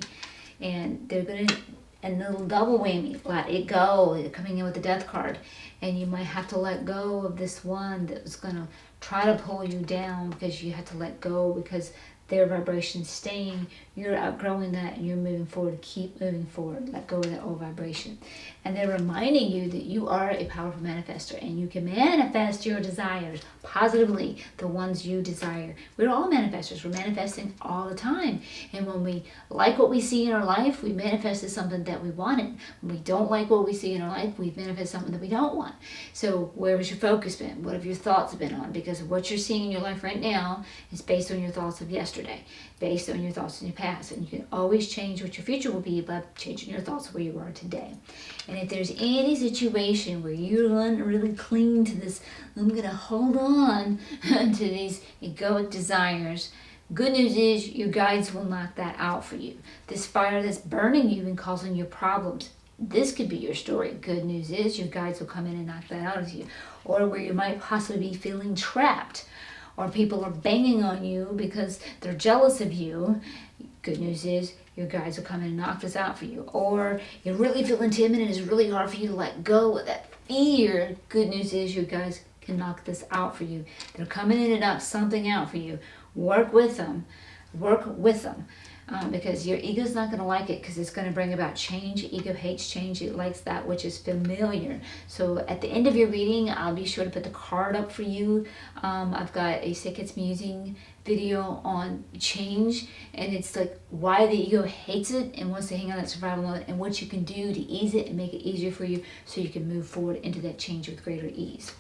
And they're going to, and the double whammy, let it go. They're coming in with the death card. And you might have to let go of this one that was going to try to pull you down because you had to let go because their vibration's staying. You're outgrowing that and you're moving forward. Keep moving forward. Let go of that old vibration. And they're reminding you that you are a powerful manifester and you can manifest your desires positively, the ones you desire. We're all manifestors. We're manifesting all the time. And when we like what we see in our life, we manifested something that we wanted. When we don't like what we see in our life, we've manifested something that we don't want. So where has your focus been? What have your thoughts been on? Because what you're seeing in your life right now is based on your thoughts of yesterday, based on your thoughts in your past. And you can always change what your future will be by changing your thoughts where you are today. And if there's any situation where you're going to really cling to this, I'm going to hold on to these egoic desires, good news is your guides will knock that out for you. This fire that's burning you and causing you problems, this could be your story. Good news is your guides will come in and knock that out of you. Or where you might possibly be feeling trapped, or people are banging on you because they're jealous of you. Good news is your guides will come in and knock this out for you. Or you're really feeling timid and it's really hard for you to let go of that fear. Good news is your guides can knock this out for you. They're coming in and knock something out for you. Work with them. Work with them. Because your ego's not going to like it, because it's going to bring about change. Ego hates change. It likes that which is familiar. So at the end of your reading, I'll be sure to put the card up for you. I've got a Seqkat's Musing video on change, and it's like why the ego hates it and wants to hang on that survival mode, and what you can do to ease it and make it easier for you so you can move forward into that change with greater ease.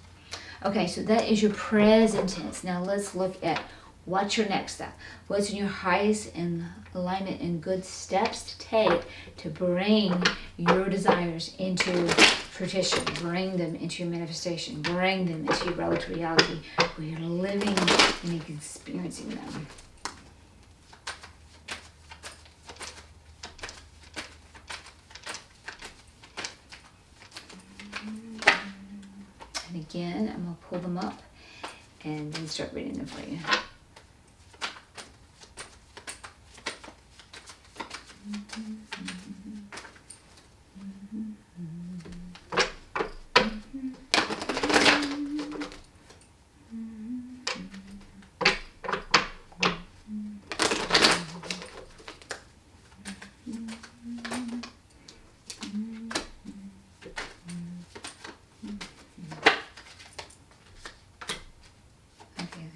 Okay, so that is your present tense. Now let's look at what's your next step. What's in your highest in alignment and good steps to take to bring your desires into fruition, bring them into your manifestation, bring them into your relative reality where you're living and experiencing them. And again, I'm going to pull them up and then start reading them for you.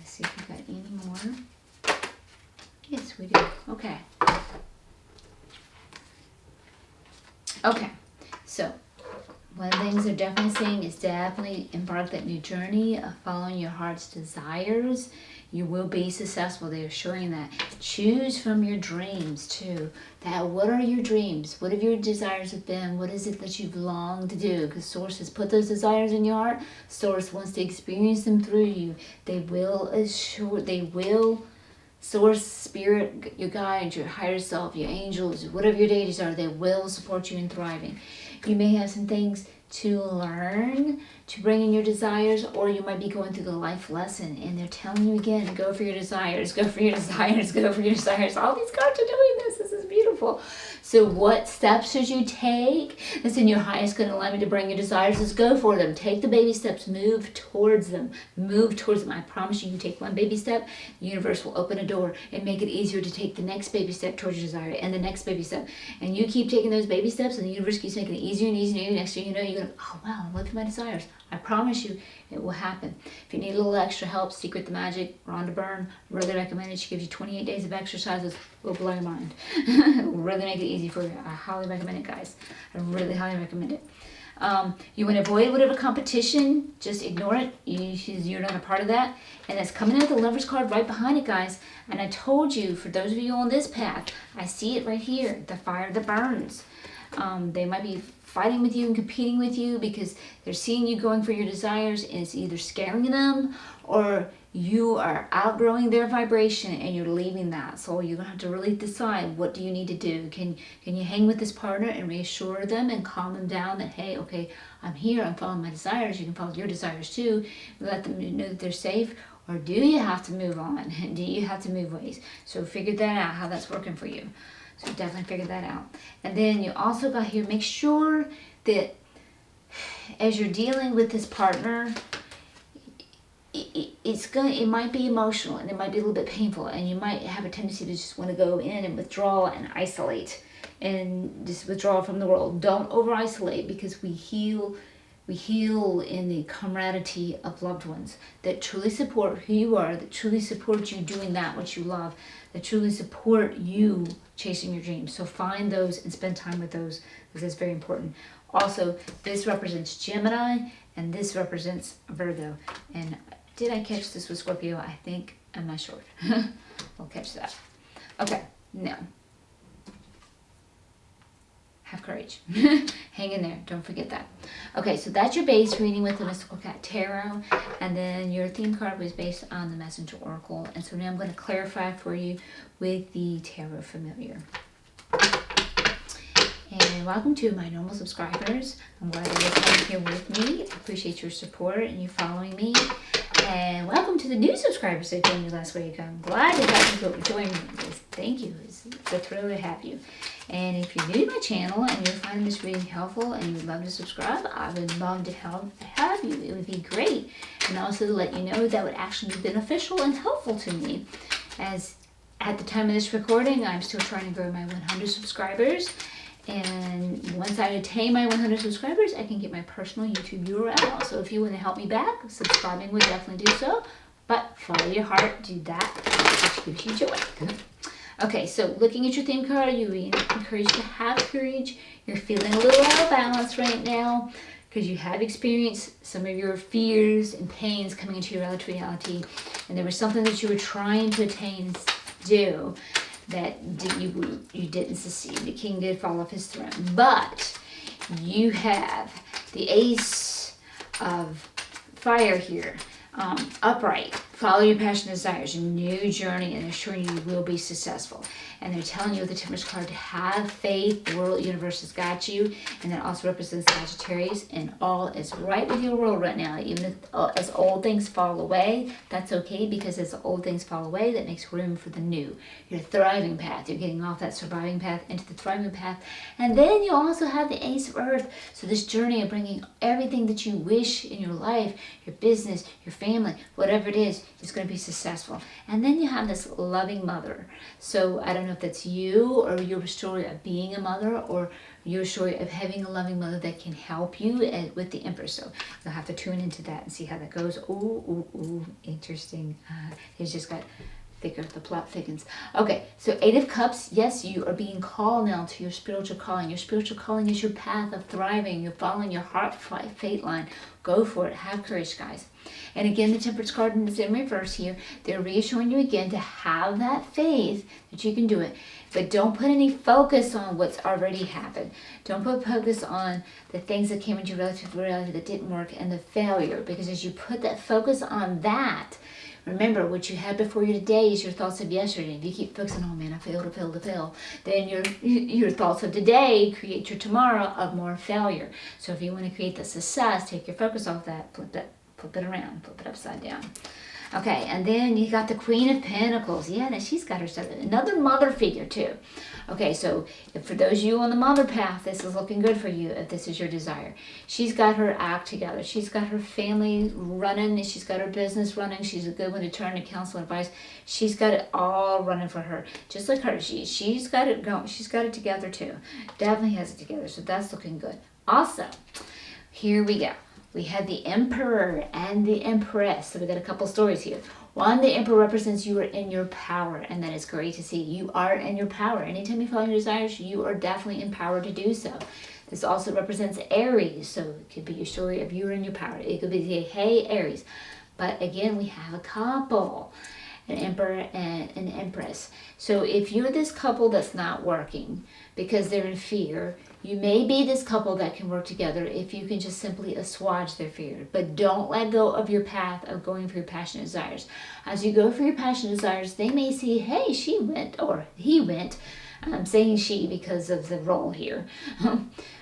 See if we got any more. Yes, we do. Okay. Okay. So, one of the things they're definitely saying is definitely embark that new journey of following your heart's desires. You will be successful. They're assuring that. Choose from your dreams too. That what are your dreams? What have your desires have been? What is it that you've longed to do? Because Source has put those desires in your heart. Source wants to experience them through you. They will Source, Spirit, your guides, your higher self, your angels, whatever your deities are, they will support you in thriving. You may have some things to learn to bring in your desires, or you might be going through the life lesson and they're telling you again, go for your desires, go for your desires, go for your desires. All these cards are doing this. This is beautiful. So what steps should you take that's in your highest good alignment to bring your desires? Is go for them. Take the baby steps. Move towards them. Move towards them. I promise you, you take one baby step, the universe will open a door and make it easier to take the next baby step towards your desire and the next baby step. And you keep taking those baby steps and the universe keeps making it easier and easier. And next thing you know, you're going, oh wow, I'm living my desires. I promise you it will happen. If you need a little extra help, Secret the Magic, Rhonda Byrne, really recommend it. She gives you 28 days of exercises. Will blow your mind. It will really make it easy for you. I highly recommend it, guys. I really highly recommend it. You want to avoid whatever competition. Just ignore it. You're not a part of that. And that's coming out the Lover's card right behind it, guys. And I told you, for those of you on this path, I see it right here. The fire that burns. They might be fighting with you and competing with you because they're seeing you going for your desires, and it's either scaring them or you are outgrowing their vibration and you're leaving that. So you're gonna have to really decide, what do you need to do? Can you hang with this partner and reassure them and calm them down that, hey, okay, I'm here, I'm following my desires. You can follow your desires too. Let them know that they're safe. Or do you have to move on? Do you have to move ways? So figure that out, how that's working for you. So definitely figure that out. And then you also got here, make sure that as you're dealing with this partner, it might be emotional and it might be a little bit painful, and you might have a tendency to just want to go in and withdraw and isolate and just withdraw from the world. Don't over isolate, because we heal in the camaraderie of loved ones that truly support who you are, that truly support you doing that which you love, that truly support you chasing your dreams. So find those and spend time with those, because that's very important. Also, this represents Gemini and this represents Virgo. And did I catch this with Scorpio? I think I'm not sure. We'll catch that. Okay, now. Have courage. Hang in there. Don't forget that. Okay, so that's your base reading with the Mystical Cat Tarot. And then your theme card was based on the Messenger Oracle. And so now I'm going to clarify for you with the Tarot Familiar. And welcome to my normal subscribers. I'm glad that you're coming here with me. I appreciate your support and you following me. And welcome to the new subscribers that joined me last week. I'm glad that you joined this. Thank you. It's a thrill to have you. And if you're new to my channel and you're finding this reading helpful and you would love to subscribe, I would love to have you. It would be great. And also to let you know that would actually be beneficial and helpful to me as At the time of this recording, I'm still trying to grow my 100 subscribers. And once I attain my 100 subscribers, I can get my personal YouTube URL. So if you want to help me back, subscribing would definitely do so. But follow your heart, do that which gives you joy. Okay, so looking at your theme card, you're being encouraged to have courage. You're feeling a little out of balance right now because you have experienced some of your fears and pains coming into your reality. And there was something that you were trying to attain and do that you didn't succeed. The king did fall off his throne. But you have the ace of fire here. Upright, follow your passion and desires, a new journey, and assuring you will be successful. And they're telling you with the Temperance card to have faith, the world, universe has got you. And that also represents Sagittarius, and all is right with your world right now. Even if, as old things fall away, that's okay, because as old things fall away, that makes room for the new. Your thriving path, you're getting off that surviving path into the thriving path. And then you also have the Ace of Earth. So this journey of bringing everything that you wish in your life, your business, your family, whatever it is going to be successful. And then you have this loving mother. So I don't know if that's you or your story of being a mother, or your story of having a loving mother that can help you with the Empress. So you'll have to tune into that and see how that goes. Ooh, interesting. He's just got thicker, the plot thickens. Okay, so Eight of Cups, yes, you are being called now to your spiritual calling. Your spiritual calling is your path of thriving. You're following your heart fate line. Go for it. Have courage, guys. And again, the Temperance card is in reverse here. They're reassuring you again to have that faith that you can do it. But don't put any focus on what's already happened. Don't put focus on the things that came into relative reality that didn't work and the failure. Because as you put that focus on that, remember, what you had before you today is your thoughts of yesterday. If you keep focusing, oh man, I failed, then your thoughts of today create your tomorrow of more failure. So if you want to create the success, take your focus off that, flip it around, flip it upside down. Okay, and then you got the Queen of Pentacles. Yeah, now she's got her stuff. Another mother figure too. Okay, so for those of you on the mother path, this is looking good for you if this is your desire. She's got her act together. She's got her family running. She's got her business running. She's a good one to turn to counsel and advice. She's got it all running for her. Just like her. She's got it going. She's got it together too. Definitely has it together. So that's looking good. Also, here we go. We have the Emperor and the Empress. So we got a couple stories here. One, the Emperor represents you are in your power, and that is great to see. You are in your power. Anytime you follow your desires, you are definitely empowered to do so. This also represents Aries. So it could be your story of you are in your power. It could be, hey, Aries. But again, we have a couple, an Emperor and an Empress. So if you're this couple that's not working because they're in fear, you may be this couple that can work together if you can just simply assuage their fear. But don't let go of your path of going for your passionate desires. As you go for your passionate desires, they may see, hey, she went, or he went. I'm saying she because of the role here.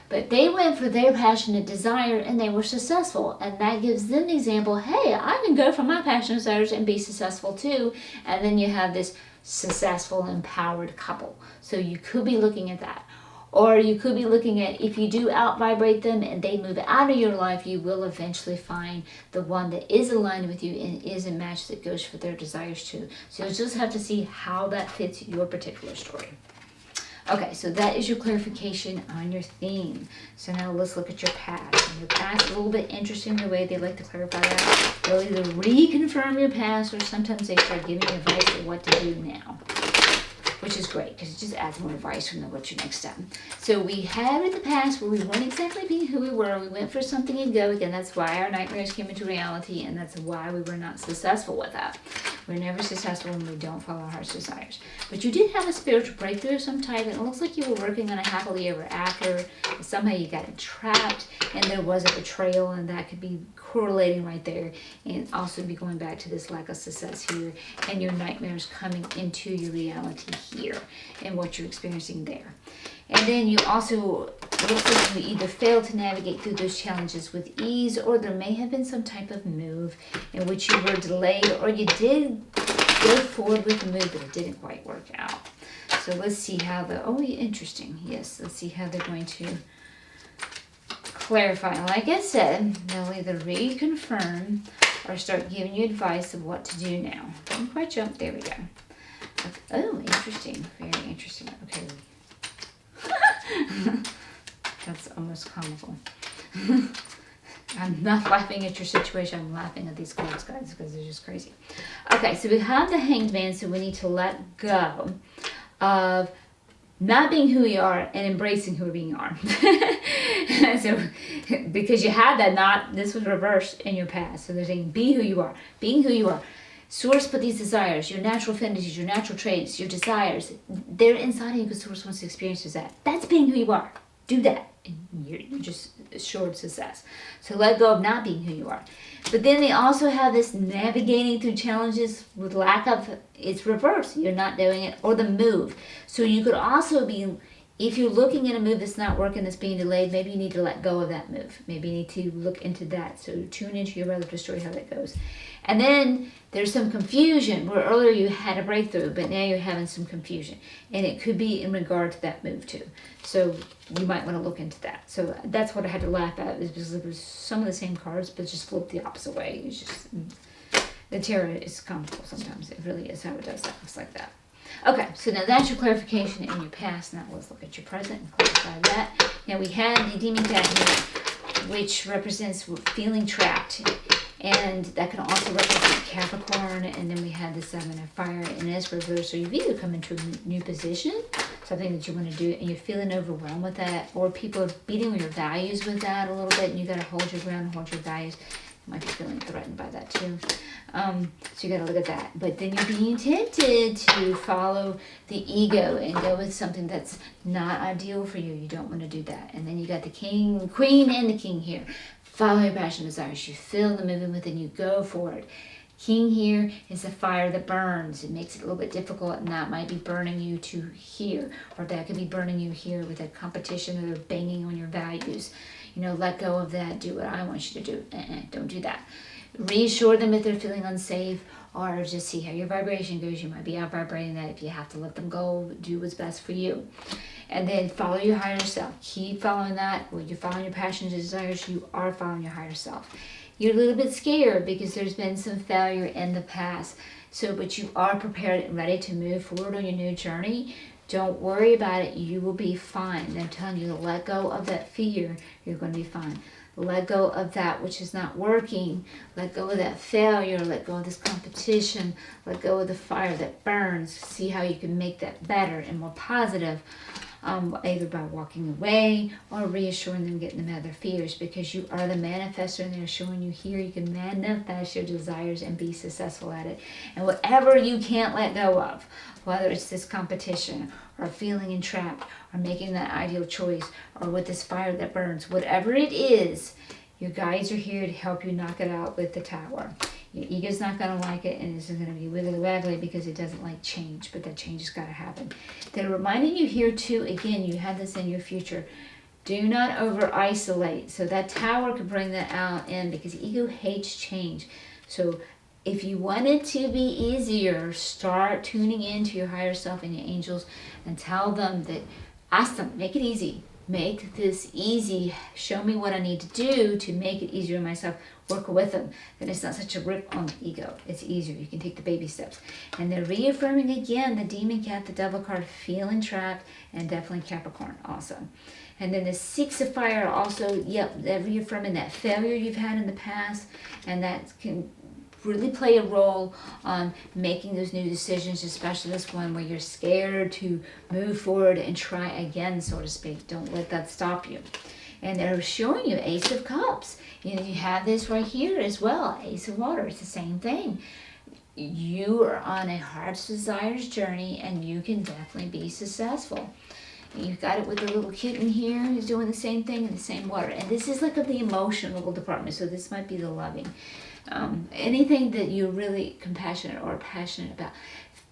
But they went for their passionate desire and they were successful. And that gives them the example, hey, I can go for my passionate desires and be successful too. And then you have this successful, empowered couple. So you could be looking at that. Or you could be looking at, if you do out-vibrate them and they move out of your life, you will eventually find the one that is aligned with you and is a match that goes for their desires too. So you'll just have to see how that fits your particular story. Okay, so that is your clarification on your theme. So now let's look at your past. And your past is a little bit interesting the way they like to clarify that. They'll either reconfirm your past or sometimes they start giving you advice on what to do now, which is great because it just adds more advice from what's your next step. So we have in the past where we weren't exactly being who we were. We went for something and go. Again, that's why our nightmares came into reality, and that's why we were not successful with that. We're never successful when we don't follow our heart's desires. But you did have a spiritual breakthrough of some type, and it looks like you were working on a happily ever after. Somehow you got entrapped, and there was a betrayal, and that could be correlating right there, and also be going back to this lack of success here, and your nightmares coming into your reality here, and what you're experiencing there. And then you also, it looks like you either failed to navigate through those challenges with ease, or there may have been some type of move in which you were delayed, or you did go forward with the move, but it didn't quite work out. So let's see how interesting. Yes, let's see how they're going to clarify. Like I said, they'll either reconfirm or start giving you advice of what to do now. Didn't quite jump. There we go. Oh, interesting. Very interesting. Okay. That's almost comical. I'm not laughing at your situation. I'm laughing at these cards, guys, because they're just crazy. Okay, so we have the Hanged Man, so we need to let go of not being who we are and embracing who we are. So, because you had that, this was reversed in your past. So they're saying, be who you are. Being who you are. Source put these desires, your natural affinities, your natural traits, your desires, they're inside of you because Source wants to experience that. That's being who you are. Do that. And you're just assured success. So let go of not being who you are. But then they also have this navigating through challenges with lack of, it's reverse. You're not doing it, or the move. So you could also be, if you're looking at a move that's not working, that's being delayed, maybe you need to let go of that move. Maybe you need to look into that. So tune into your relative story, how that goes. And then there's some confusion where earlier you had a breakthrough, but now you're having some confusion. And it could be in regard to that move too. So you might want to look into that. So that's what I had to laugh at, is because it was some of the same cards, but just flipped the opposite way. It's just, the tarot is comical sometimes. It really is how it does that. It's like that. Okay, so now that's your clarification in your past. Now let's look at your present and clarify that. Now we had the Demon Cat here, which represents feeling trapped. And that can also represent Capricorn. And then we had the Seven of Fire, and it's reversed. So you've either come into a new position, something that you want to do, and you're feeling overwhelmed with that, or people are beating your values with that a little bit, and you got to hold your ground and hold your values. You might be feeling threatened by that too. So you got to look at that. But then you're being tempted to follow the ego and go with something that's not ideal for you. You don't want to do that. And then you got the King, Queen, and the King here. Follow your passion desires. You feel the movement within you. Go for it. King here is a fire that burns. It makes it a little bit difficult, and that might be burning you to here, or that could be burning you here with a competition or banging on your values. Let go of that. Do what I want you to do. Don't do that. Reassure them if they're feeling unsafe, or just see how your vibration goes. You might be out vibrating that. If you have to let them go, do what's best for you. And then follow your higher self. Keep following that. When you're following your passions and desires, you are following your higher self. You're a little bit scared because there's been some failure in the past. But you are prepared and ready to move forward on your new journey. Don't worry about it. You will be fine. I'm telling you to let go of that fear. You're going to be fine. Let go of that which is not working. Let go of that failure. Let go of this competition. Let go of the fire that burns. See how you can make that better and more positive. Either by walking away or reassuring them, getting them out of their fears, because you are the manifestor, and they're showing you here you can manifest your desires and be successful at it. And whatever you can't let go of, whether it's this competition or feeling entrapped or making that ideal choice or with this fire that burns, whatever it is, your guides are here to help you knock it out with the Tower. Your ego's not going to like it, and it's going to be wiggly waggly because it doesn't like change, but that change has got to happen. They're reminding you here too, again, you have this in your future. Do not over-isolate. So that Tower could bring that out in, because ego hates change. So if you want it to be easier, start tuning into your higher self and your angels and tell them that, ask them, make it easy. Make this easy. Show me what I need to do to make it easier on myself. Work with them. Then it's not such a rip on the ego. It's easier. You can take the baby steps. And they're reaffirming again the Demon Cat, the Devil card, feeling trapped, and definitely Capricorn also. And then the Six of Fire also, they're reaffirming that failure you've had in the past, and that can really play a role on making those new decisions, especially this one where you're scared to move forward and try again, so to speak. Don't let that stop you. And they're showing you Ace of Cups. You have this right here as well, Ace of Water. It's the same thing. You are on a heart's desires journey, and you can definitely be successful. You've got it with the little kitten here who's doing the same thing in the same water. And this is like of the emotional department, so this might be the loving. Anything that you're really compassionate or passionate about.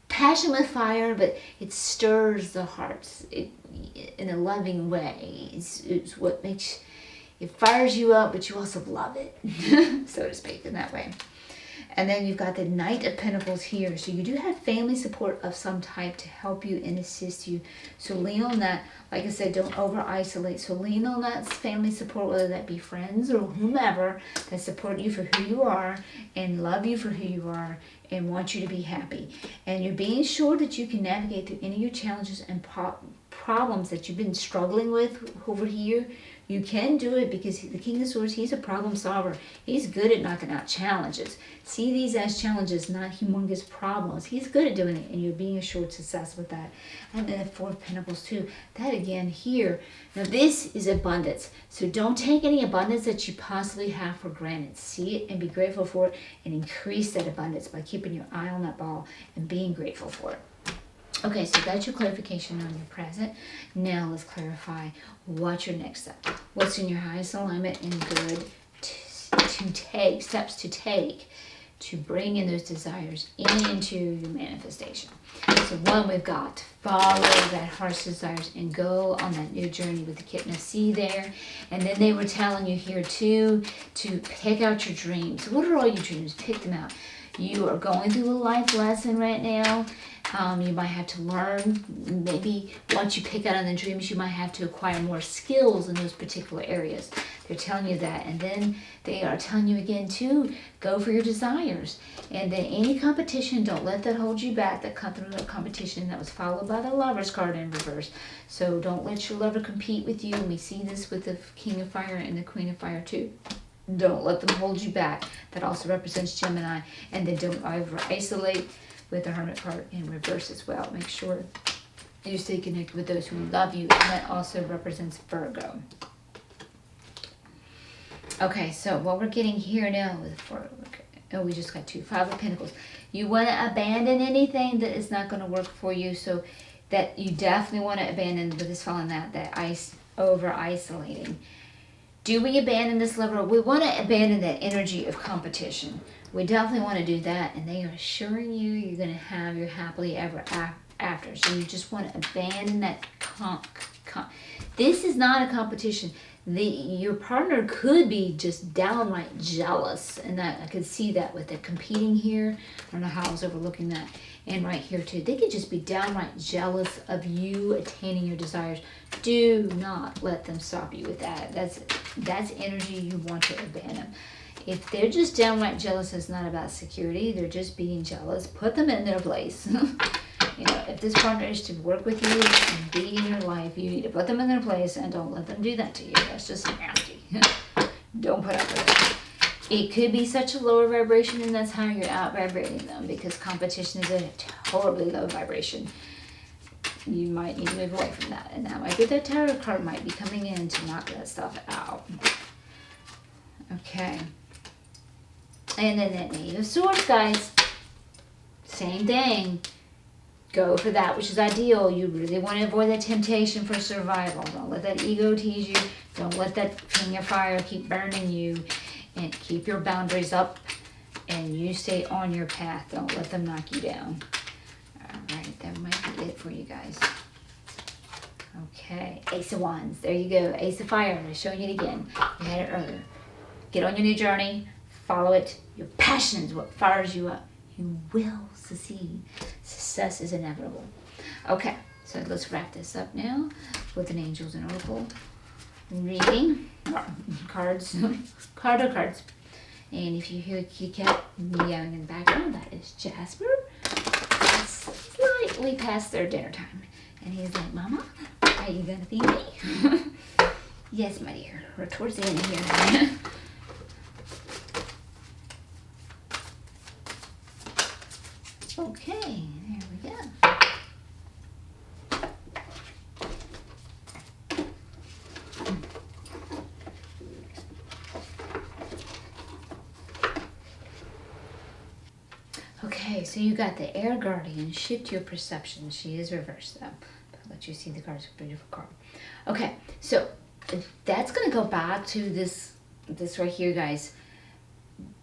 Passion with fire, but it stirs the hearts in a loving way. It's what makes, it fires you up, but you also love it, so to speak, in that way. And then you've got the Knight of Pentacles here. So you do have family support of some type to help you and assist you. So lean on that. Like I said, don't over-isolate. So lean on that family support, whether that be friends or whomever that support you for who you are and love you for who you are and want you to be happy. And you're being sure that you can navigate through any of your challenges and problems that you've been struggling with over here. You can do it because the King of Swords, he's a problem solver. He's good at knocking out challenges. See these as challenges, not humongous problems. He's good at doing it, and you're being assured success with that. And then the Four of Pentacles too. That again here. Now this is abundance. So don't take any abundance that you possibly have for granted. See it and be grateful for it, and increase that abundance by keeping your eye on that ball and being grateful for it. Okay, so that's your clarification on your present. Now let's clarify what's your next step. What's in your highest alignment and good to take, steps to take to bring in those desires into your manifestation. So one, we've got follow that heart's desires and go on that new journey with the kitten of sea there. And then they were telling you here too to pick out your dreams. What are all your dreams? Pick them out. You are going through a life lesson right now. You might have to learn, maybe once you pick out on the dreams, you might have to acquire more skills in those particular areas. They're telling you that. And then they are telling you again to go for your desires. And then any competition, don't let that hold you back. That competition that was followed by the Lover's card in reverse. So don't let your lover compete with you. And we see this with the King of Fire and the Queen of Fire too. Don't let them hold you back. That also represents Gemini. And then don't over-isolate with the Hermit card in reverse as well. Make sure you stay connected with those who love you. And that also represents Virgo. Okay, so what we're getting here now with we just got two. Five of Pentacles. You want to abandon anything that is not going to work for you. So that you definitely want to abandon with this following that over-isolating. Do we abandon this lover? We want to abandon that energy of competition. We definitely want to do that, and they are assuring you you're going to have your happily ever after. So you just want to abandon that this is not a competition. Your partner could be just downright jealous, and that I could see that with the competing here. I don't know how I was overlooking that. And right here too, they could just be downright jealous of you attaining your desires. Do not let them stop you with that. That's energy you want to abandon. If they're just downright jealous, it's not about security. They're just being jealous. Put them in their place. You know, if this partner is to work with you and be in your life, you need to put them in their place and don't let them do that to you. That's just nasty. Don't put up with it. It could be such a lower vibration, and that's how you're out vibrating them, because competition is a horribly low vibration. You might need to move away from that, and that might be the tarot card might be coming in to knock that stuff out. Okay. And then that Knave of Swords, guys. Same thing. Go for that which is ideal. You really want to avoid that temptation for survival. Don't let that ego tease you. Don't let that King of Fire keep burning you. And keep your boundaries up. And you stay on your path. Don't let them knock you down. Alright, that might be it for you guys. Okay, Ace of Wands. There you go. Ace of Fire. I'm showing you it again. You had it earlier. Get on your new journey. Follow it. Your passion is what fires you up. You will succeed. Success is inevitable. Okay, so let's wrap this up now with an Angels and Oracle reading. Cards. Cards. And if you hear a kitty cat meowing in the background, that is Jasper. It's slightly past their dinner time. And he's like, Mama, are you going to feed me? Yes, my dear. We're towards the end here. Okay, there we go. Okay, so you got the Air Guardian. Shift your perception. She is reversed though. But I'll let you see the cards. Beautiful card. Okay, so that's going to go back to this right here, guys.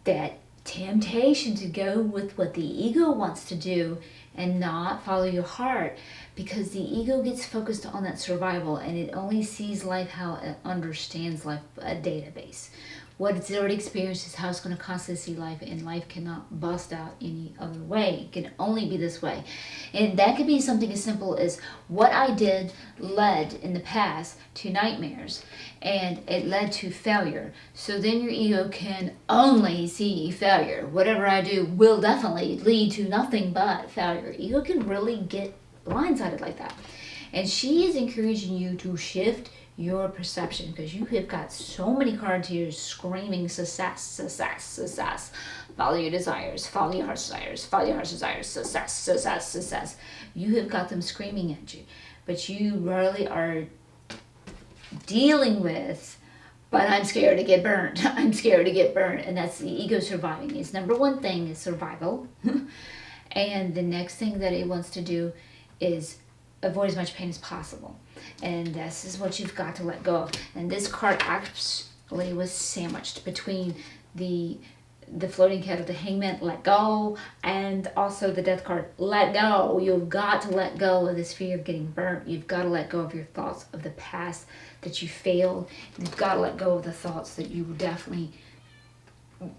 That temptation to go with what the ego wants to do and not follow your heart, because the ego gets focused on that survival and it only sees life how it understands life, a database. what it's already experienced is how it's going to constantly see life, and life cannot bust out any other way. It can only be this way. And that could be something as simple as what I did led in the past to nightmares, and it led to failure. So then your ego can only see failure. Whatever I do will definitely lead to nothing but failure. Ego can really get blindsided like that. And she is encouraging you to shift your perception, because you have got so many cards here screaming success, success, success. Follow your desires, follow your heart's desires, follow your heart's desires, success, success, success. You have got them screaming at you, but you really are dealing with, but I'm scared to get burned. I'm scared to get burned. And that's the ego surviving. Its number one thing is survival. And the next thing that it wants to do is avoid as much pain as possible. And this is what you've got to let go of. And this card actually was sandwiched between the floating cat of the hangman, let go, and also the death card, let go. You've got to let go of this fear of getting burnt. You've got to let go of your thoughts of the past that you failed. You've got to let go of the thoughts that you definitely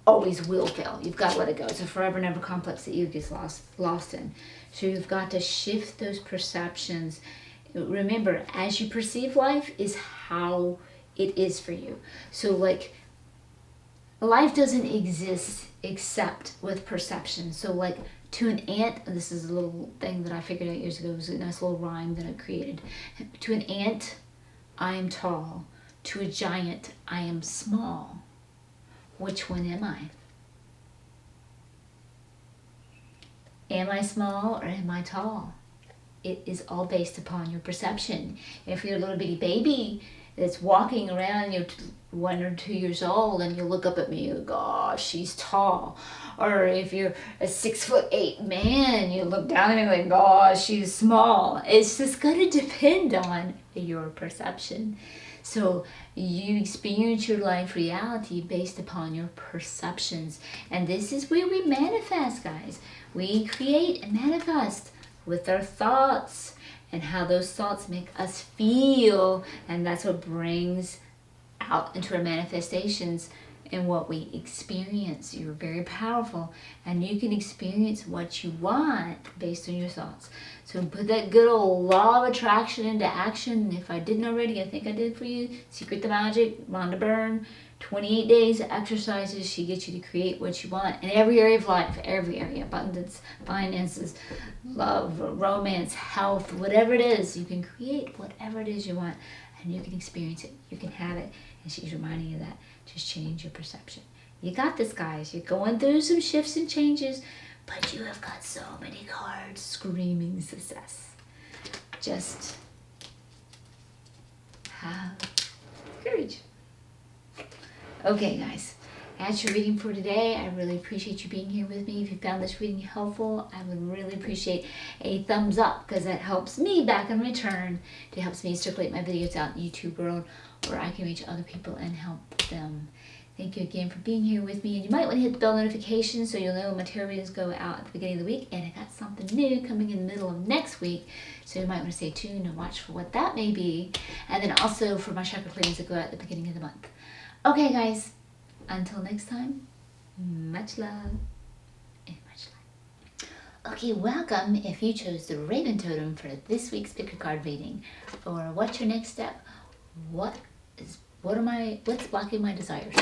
always will fail. You've got to let it go. It's a forever never complex that you get lost in. So you've got to shift those perceptions. Remember, as you perceive life is how it is for you. So like, life doesn't exist except with perception. So like, to an ant, this is a little thing that I figured out years ago. It was a nice little rhyme that I created. To an ant, I am tall. To a giant, I am small. Which one am I? Am I small or am I tall? It is all based upon your perception. If you're a little bitty baby that's walking around, you're 1 or 2 years old, and you look up at me, you go, gosh, she's tall. Or if you're a 6'8" man, you look down at me like, gosh, she's small. It's just going to depend on your perception. So you experience your life reality based upon your perceptions. And this is where we manifest, guys. We create and manifest with our thoughts and how those thoughts make us feel. And that's what brings out into our manifestations and what we experience. You're very powerful, and you can experience what you want based on your thoughts. So put that good old law of attraction into action. If I didn't already, I think I did for you. Secret the Magic, Rhonda Byrne, 28 days of exercises. She gets you to create what you want in every area of life, every area, abundance, finances, love, romance, health, whatever it is. You can create whatever it is you want, and you can experience it. You can have it. And she's reminding you that. Just change your perception. You got this, guys. You're going through some shifts and changes, but you have got so many cards screaming success. Just have courage. Okay, guys. That's your reading for today. I really appreciate you being here with me. If you found this reading helpful, I would really appreciate a thumbs up, because that helps me back in return. It helps me circulate my videos out in the YouTube world, where I can reach other people and help them. Thank you again for being here with me. And you might want to hit the bell notification so you'll know when my tarot readings go out at the beginning of the week. And I got something new coming in the middle of next week, so you might want to stay tuned and watch for what that may be. And then also for my chakra readings that go out at the beginning of the month. Okay, guys. Until next time, much love and much light. Okay, welcome if you chose the Raven Totem for this week's pick a card reading. Or what's your next step? What's blocking my desires?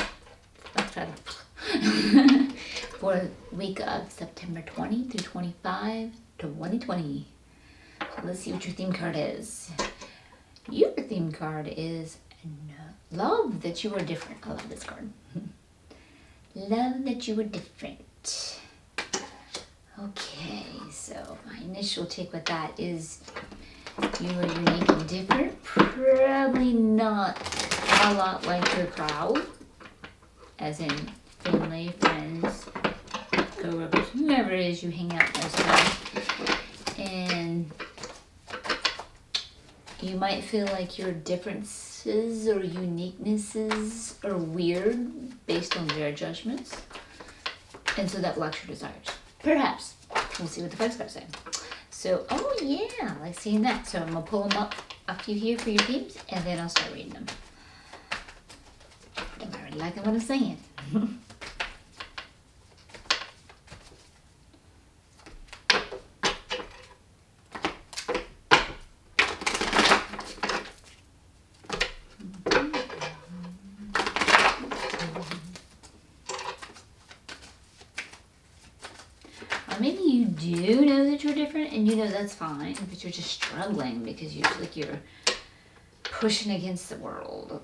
Let's try that. For the week of September 20 through 25, 2020. So let's see what your theme card is. Your theme card is love that you are different. I love this card. Love that you are different. Okay, so my initial take with that is you are unique and different. Probably not a lot like your crowd, as in family, friends, co-workers, whoever it is you hang out with. And you might feel like your differences or uniquenesses are weird based on their judgments. And so that blocks your desires. Perhaps. We'll see what the cards got to say. So, oh yeah, I like seeing that. So I'm going to pull them up a few here for your themes, and then I'll start reading them. Put them already You liking what I'm saying? Or maybe you do know that you're different, and you know that's fine, but you're just struggling because you feel like you're pushing against the world.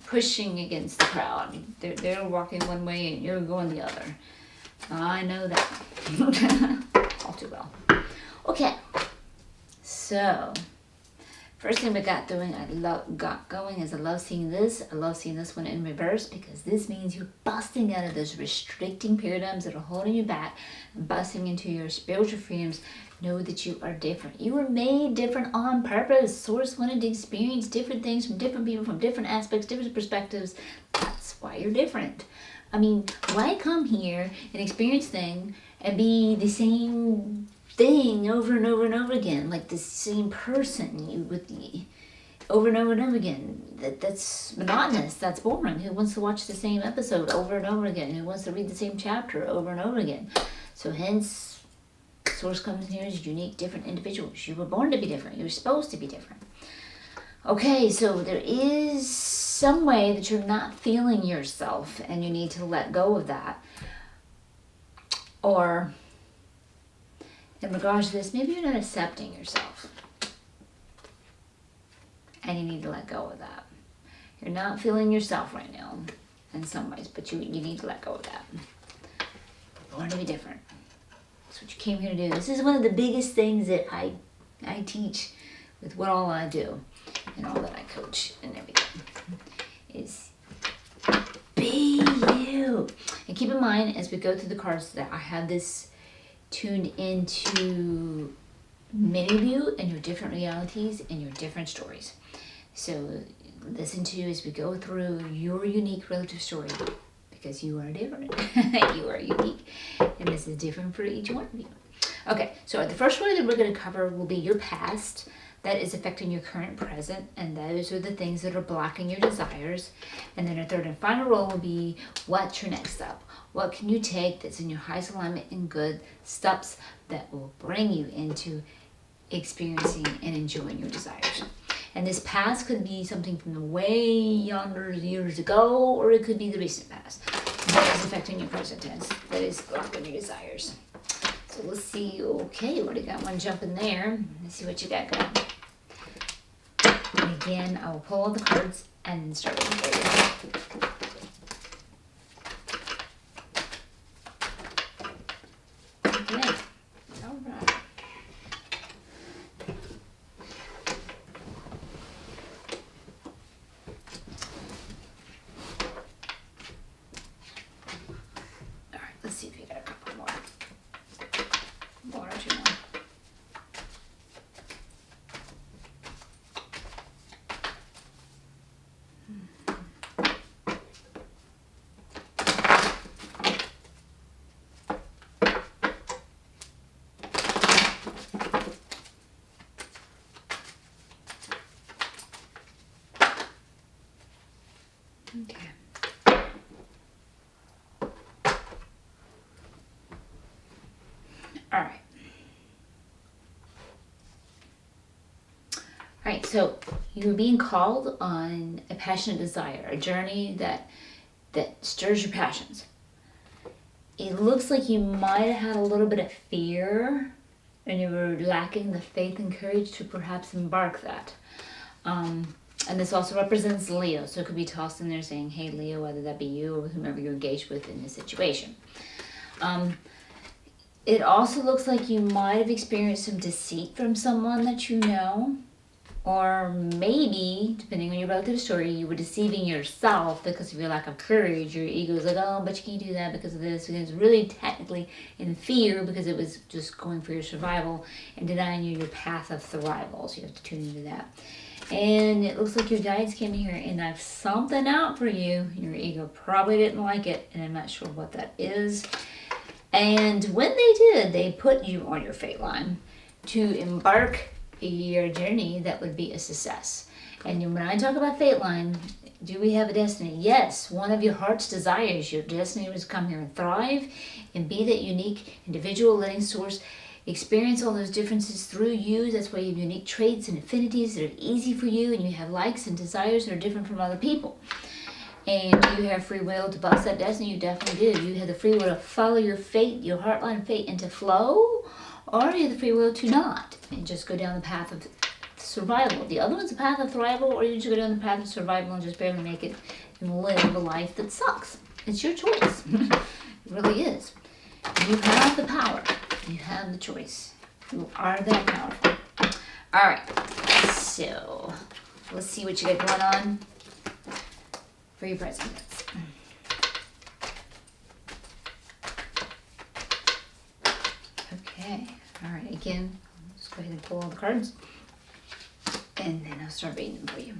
Pushing against the crowd. They're walking one way and you're going the other. I know that. All too well. Okay. So, first thing we got going is I love seeing this. I love seeing this one in reverse because this means you're busting out of those restricting paradigms that are holding you back, busting into your spiritual freedoms. Know that you are different. You were made different on purpose. Source wanted to experience different things from different people, from different aspects, different perspectives. That's why you're different. I mean, why come here and experience thing and be the same thing over and over and over again, like the same person over and over and over again? That's monotonous. That's boring. Who wants to watch the same episode over and over again? Who wants to read the same chapter over and over again? So hence, Source comes here as unique, different individuals. You were born to be different. You were supposed to be different. Okay, so there is some way that you're not feeling yourself and you need to let go of that. Or, in regards to this, maybe you're not accepting yourself. And you need to let go of that. You're not feeling yourself right now in some ways, but you need to let go of that. You're born to be different. That's what you came here to do. This is one of the biggest things that I teach with what all I do and all that I coach and everything is be you. And keep in mind as we go through the cards that I have this tuned into many of you and your different realities and your different stories. So listen to as we go through your unique relative story. Because you are different. You are unique. And this is different for each one of you. Okay, so the first story that we're going to cover will be your past that is affecting your current present. And those are the things that are blocking your desires. And then our third and final role will be what's your next step? What can you take that's in your highest alignment and good steps that will bring you into experiencing and enjoying your desires? And this past could be something from the way yonder years ago, or it could be the recent past that is affecting your present tense, that is blocking your desires. So let's see. Okay, we already got one jumping there. Let's see what you got going. And again, I will pull all the cards and start with you. Okay. All right. Let's see if we got a couple more. One or two more. Okay. All right, so you're being called on a passionate desire, a journey that stirs your passions. It looks like you might have had a little bit of fear and you were lacking the faith and courage to perhaps embark that. And this also represents Leo, so it could be tossed in there saying, hey Leo, whether that be you or whomever you're engaged with in this situation. It also looks like you might have experienced some deceit from someone that you know, or maybe, depending on your relative story, you were deceiving yourself because of your lack of courage. Your ego is like, oh, but you can't do that because of this. Because it's really technically in fear because it was just going for your survival and denying you your path of survival. So you have to tune into that. And it looks like your guides came here and knifed something out for you. Your ego probably didn't like it, and I'm not sure what that is. And when they did, they put you on your fate line to embark your journey that would be a success. And when I talk about fate line, Do we have a destiny? Yes, one of your heart's desires, your destiny was to come here and thrive and be that unique individual, letting source experience all those differences through you. That's why you have unique traits and affinities that are easy for you, and you have likes and desires that are different from other people. And do you have free will to bust that destiny? You definitely do. You have the free will to follow your fate, your heartline fate, and to flow, or you have the free will to not, and just go down the path of survival. The other one's a path of thrival, or you just go down the path of survival and just barely make it and live a life that sucks. It's your choice. It really is. You have the power. You have the choice. You are that powerful. All right. So let's see what you got going on for your presidents. Okay. All right. Again, let's go ahead and pull all the cards. And then I'll start reading them for you.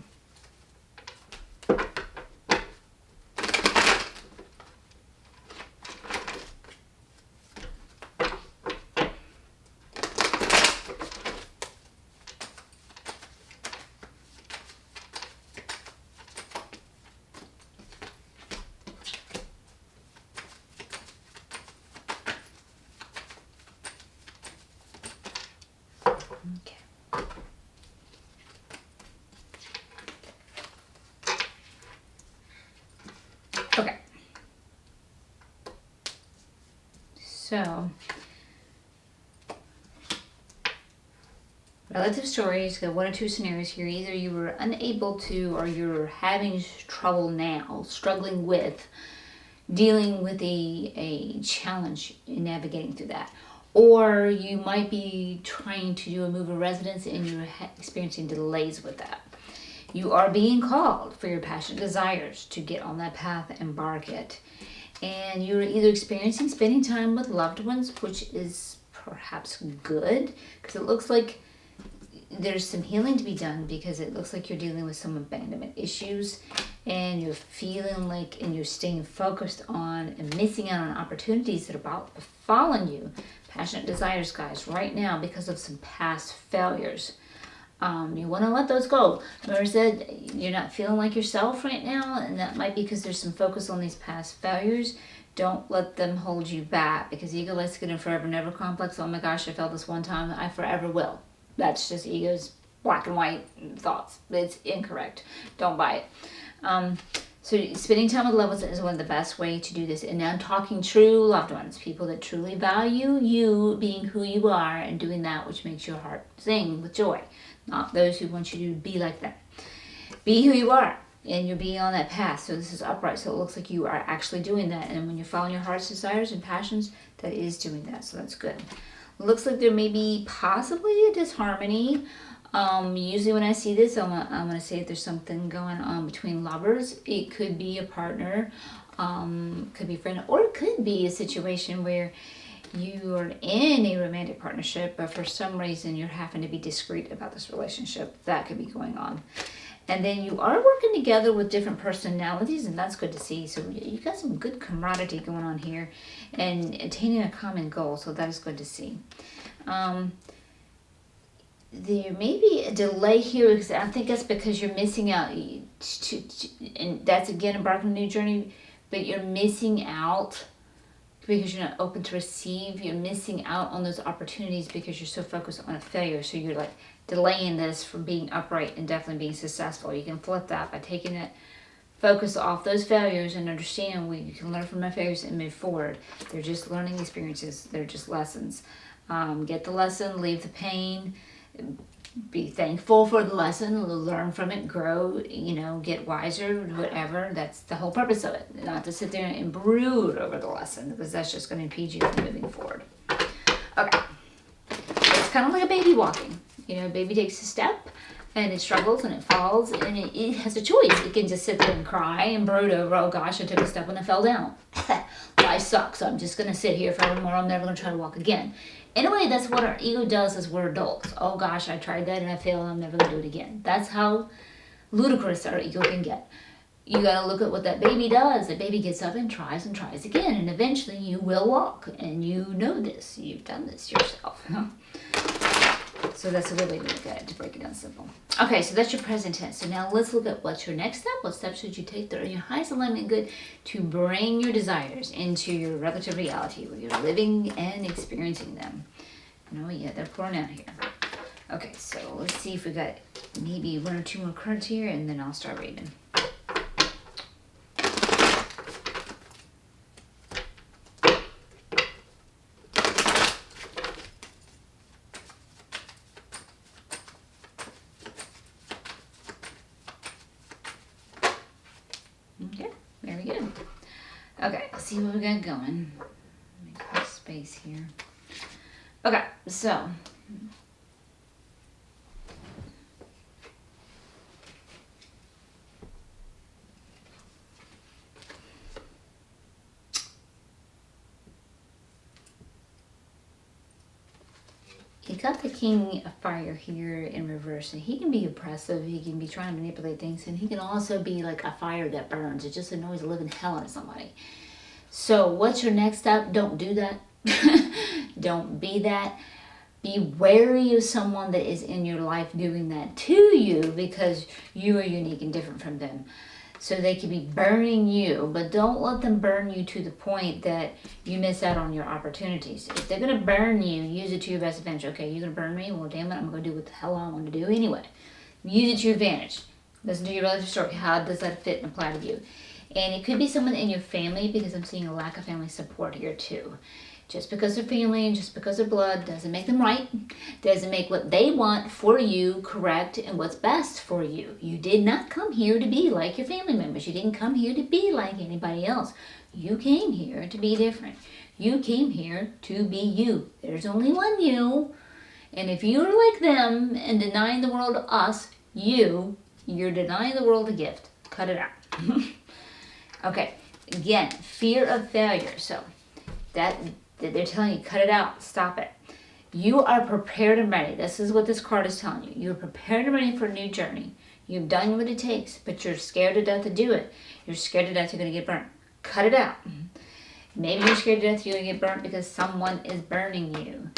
Okay. Okay. So, relative stories, got one or two scenarios here. Either you were unable to, or you're having trouble now, struggling with, dealing with a challenge in navigating through that. Or you might be trying to do a move of residence and you're experiencing delays with that. You are being called for your passionate desires to get on that path, embark it. And you're either experiencing spending time with loved ones, which is perhaps good, because it looks like there's some healing to be done, because it looks like you're dealing with some abandonment issues, and you're feeling like, and you're staying focused on and missing out on opportunities that are about to fall on you. Passionate desires, guys, right now, because of some past failures. You want to let those go. Remember I said you're not feeling like yourself right now, and that might be because there's some focus on these past failures. Don't let them hold you back, because ego likes to get in forever never complex. Oh my gosh, I felt this one time, I forever will. That's just ego's black and white thoughts. It's incorrect. Don't buy it. So spending time with loved ones is one of the best way to do this. And now I'm talking true loved ones, people that truly value you being who you are and doing that which makes your heart sing with joy. Not those who want you to be like them. Be who you are, and you're being on that path. So this is upright, so it looks like you are actually doing that. And when you're following your heart's desires and passions, that is doing that. So that's good. Looks like there may be possibly a disharmony. Usually when I see this, I'm gonna say if there's something going on between lovers. It could be a partner, could be a friend, or it could be a situation where you are in a romantic partnership, but for some reason you're having to be discreet about this relationship. That could be going on. And then you are working together with different personalities, and that's good to see. So you got some good camaraderie going on here and attaining a common goal, so that is good to see. There may be a delay here, because I think that's because you're missing out, and that's again embarking on a new journey, but you're missing out because you're not open to receive. You're missing out on those opportunities because you're so focused on a failure. So you're like delaying this from being upright and definitely being successful. You can flip that by taking that focus off those failures and understand you can learn from my failures and move forward. They're just learning experiences. They're just lessons. Get the lesson, leave the pain, be thankful for the lesson, learn from it, grow, get wiser, whatever. That's the whole purpose of it. Not to sit there and brood over the lesson, because that's just going to impede you from moving forward. Okay. It's kind of like a baby walking. A baby takes a step and it struggles and it falls, and it has a choice. It can just sit there and cry and brood over, oh gosh, I took a step and I fell down. Life sucks, so I'm just going to sit here forevermore. I'm never going to try to walk again. In a way, that's what our ego does as we're adults. Oh gosh, I tried that and I failed, and I'm never going to do it again. That's how ludicrous our ego can get. You got to look at what that baby does. The baby gets up and tries again, and eventually you will walk. And you know this. You've done this yourself. So that's a good way to look at it, to break it down simple. Okay, so that's your present tense. So now let's look at what's your next step. What steps should you take that are in your highest alignment good to bring your desires into your relative reality where you're living and experiencing them. Yeah, they're pouring out here. Okay, so let's see if we got maybe 1 or 2 more cards here, and then I'll start reading. Okay, very good. Okay, let's see what we got going. Make some space here. Okay, so you got the King of Fire here in reverse, and he can be oppressive, he can be trying to manipulate things, and he can also be like a fire that burns. It just annoys the living hell out of somebody. So what's your next step? Don't do that. Don't be that. Be wary of someone that is in your life doing that to you, because you are unique and different from them. So they could be burning you, but don't let them burn you to the point that you miss out on your opportunities. If they're going to burn you, use it to your best advantage. Okay, you're going to burn me? Well, damn it, I'm going to do what the hell I want to do anyway. Use it to your advantage. Listen to your relative story. How does that fit and apply to you? And it could be someone in your family, because I'm seeing a lack of family support here too. Just because they're family and just because they're blood doesn't make them right. Doesn't make what they want for you correct and what's best for you. You did not come here to be like your family members. You didn't come here to be like anybody else. You came here to be different. You came here to be you. There's only one you. And if you're like them and denying the world us, you're denying the world a gift. Cut it out. Okay, again, fear of failure. So that they're telling you, cut it out, stop it. You are prepared and ready. This is what this card is telling you. You're prepared and ready for a new journey. You've done what it takes, but you're scared to death to do it. You're scared to death you're going to get burnt. Cut it out. Maybe you're scared to death you're going to get burnt because someone is burning you.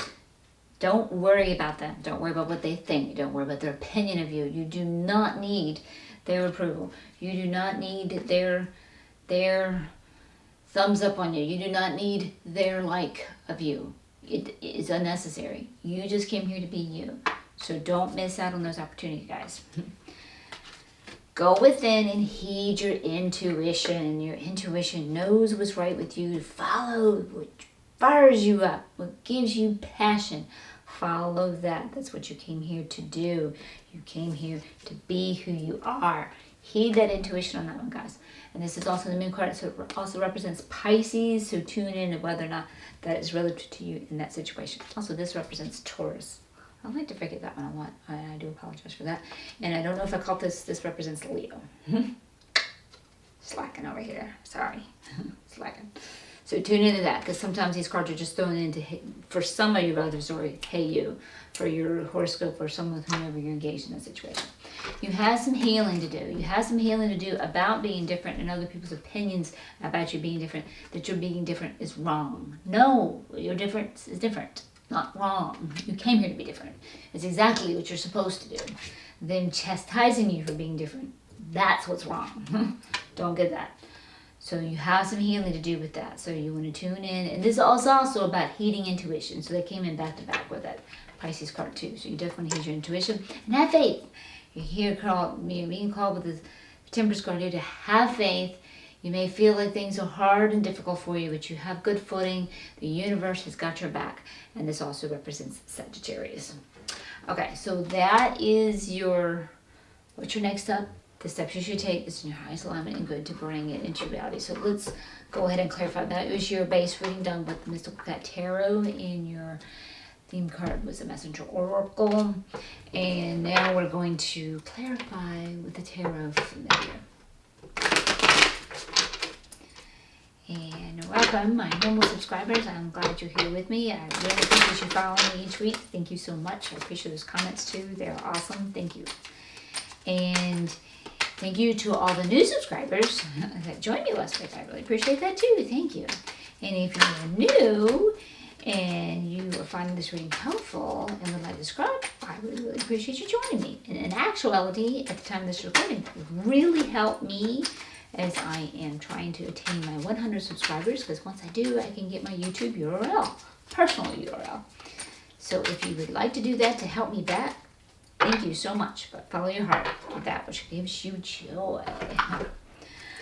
Don't worry about that. Don't worry about what they think. Don't worry about their opinion of you. You do not need their approval. You do not need their thumbs up on you. You do not need their like of you. It is unnecessary. You just came here to be you. So don't miss out on those opportunities, guys. Go within and heed your intuition. Your intuition knows what's right with you. Follow what fires you up, what gives you passion. Follow that. That's what you came here to do. You came here to be who you are. Heed that intuition on that one, guys. And this is also the moon card, so it also represents Pisces, so tune in to whether or not that is relative to you in that situation. Also, this represents Taurus. I like to forget that one a lot. I do apologize for that. And I don't know if I called this represents Leo. Slacking over here. Sorry. Slacking. So tune into that, because sometimes these cards are just thrown into, for some of your relatives, or hey you, for your horoscope, or someone with whomever you're engaged in a situation. You have some healing to do. You have some healing to do about being different and other people's opinions about you being different, that your being different is wrong. No, your difference is different, not wrong. You came here to be different. It's exactly what you're supposed to do. Them chastising you for being different, that's what's wrong. Don't get that. So you have some healing to do with that. So you want to tune in. And this is also about heeding intuition. So they came in back to back with that Pisces card too. So you definitely heed your intuition and have faith. You're being called with this Temperance card here to have faith. You may feel like things are hard and difficult for you, but you have good footing. The universe has got your back. And this also represents Sagittarius. Okay, so that is what's your next step? The steps you should take is in your highest alignment and good to bring it into reality. So let's go ahead and clarify that. It was your base reading done with the Mystical Cat Tarot, and your theme card was the Messenger Oracle. And now we're going to clarify with the Tarot from there. And welcome, my normal subscribers. I'm glad you're here with me. I really appreciate you following me each week. Thank you so much. I appreciate those comments too. They're awesome. Thank you. And thank you to all the new subscribers that joined me last week. I really appreciate that too. Thank you. And if you're new and you are finding this reading helpful and would like to subscribe, I would really appreciate you joining me. And in actuality, at the time of this recording, it would really help me as I am trying to attain my 100 subscribers, because once I do, I can get my YouTube URL, personal URL. So if you would like to do that to help me back, thank you so much. But follow your heart with that which gives you joy.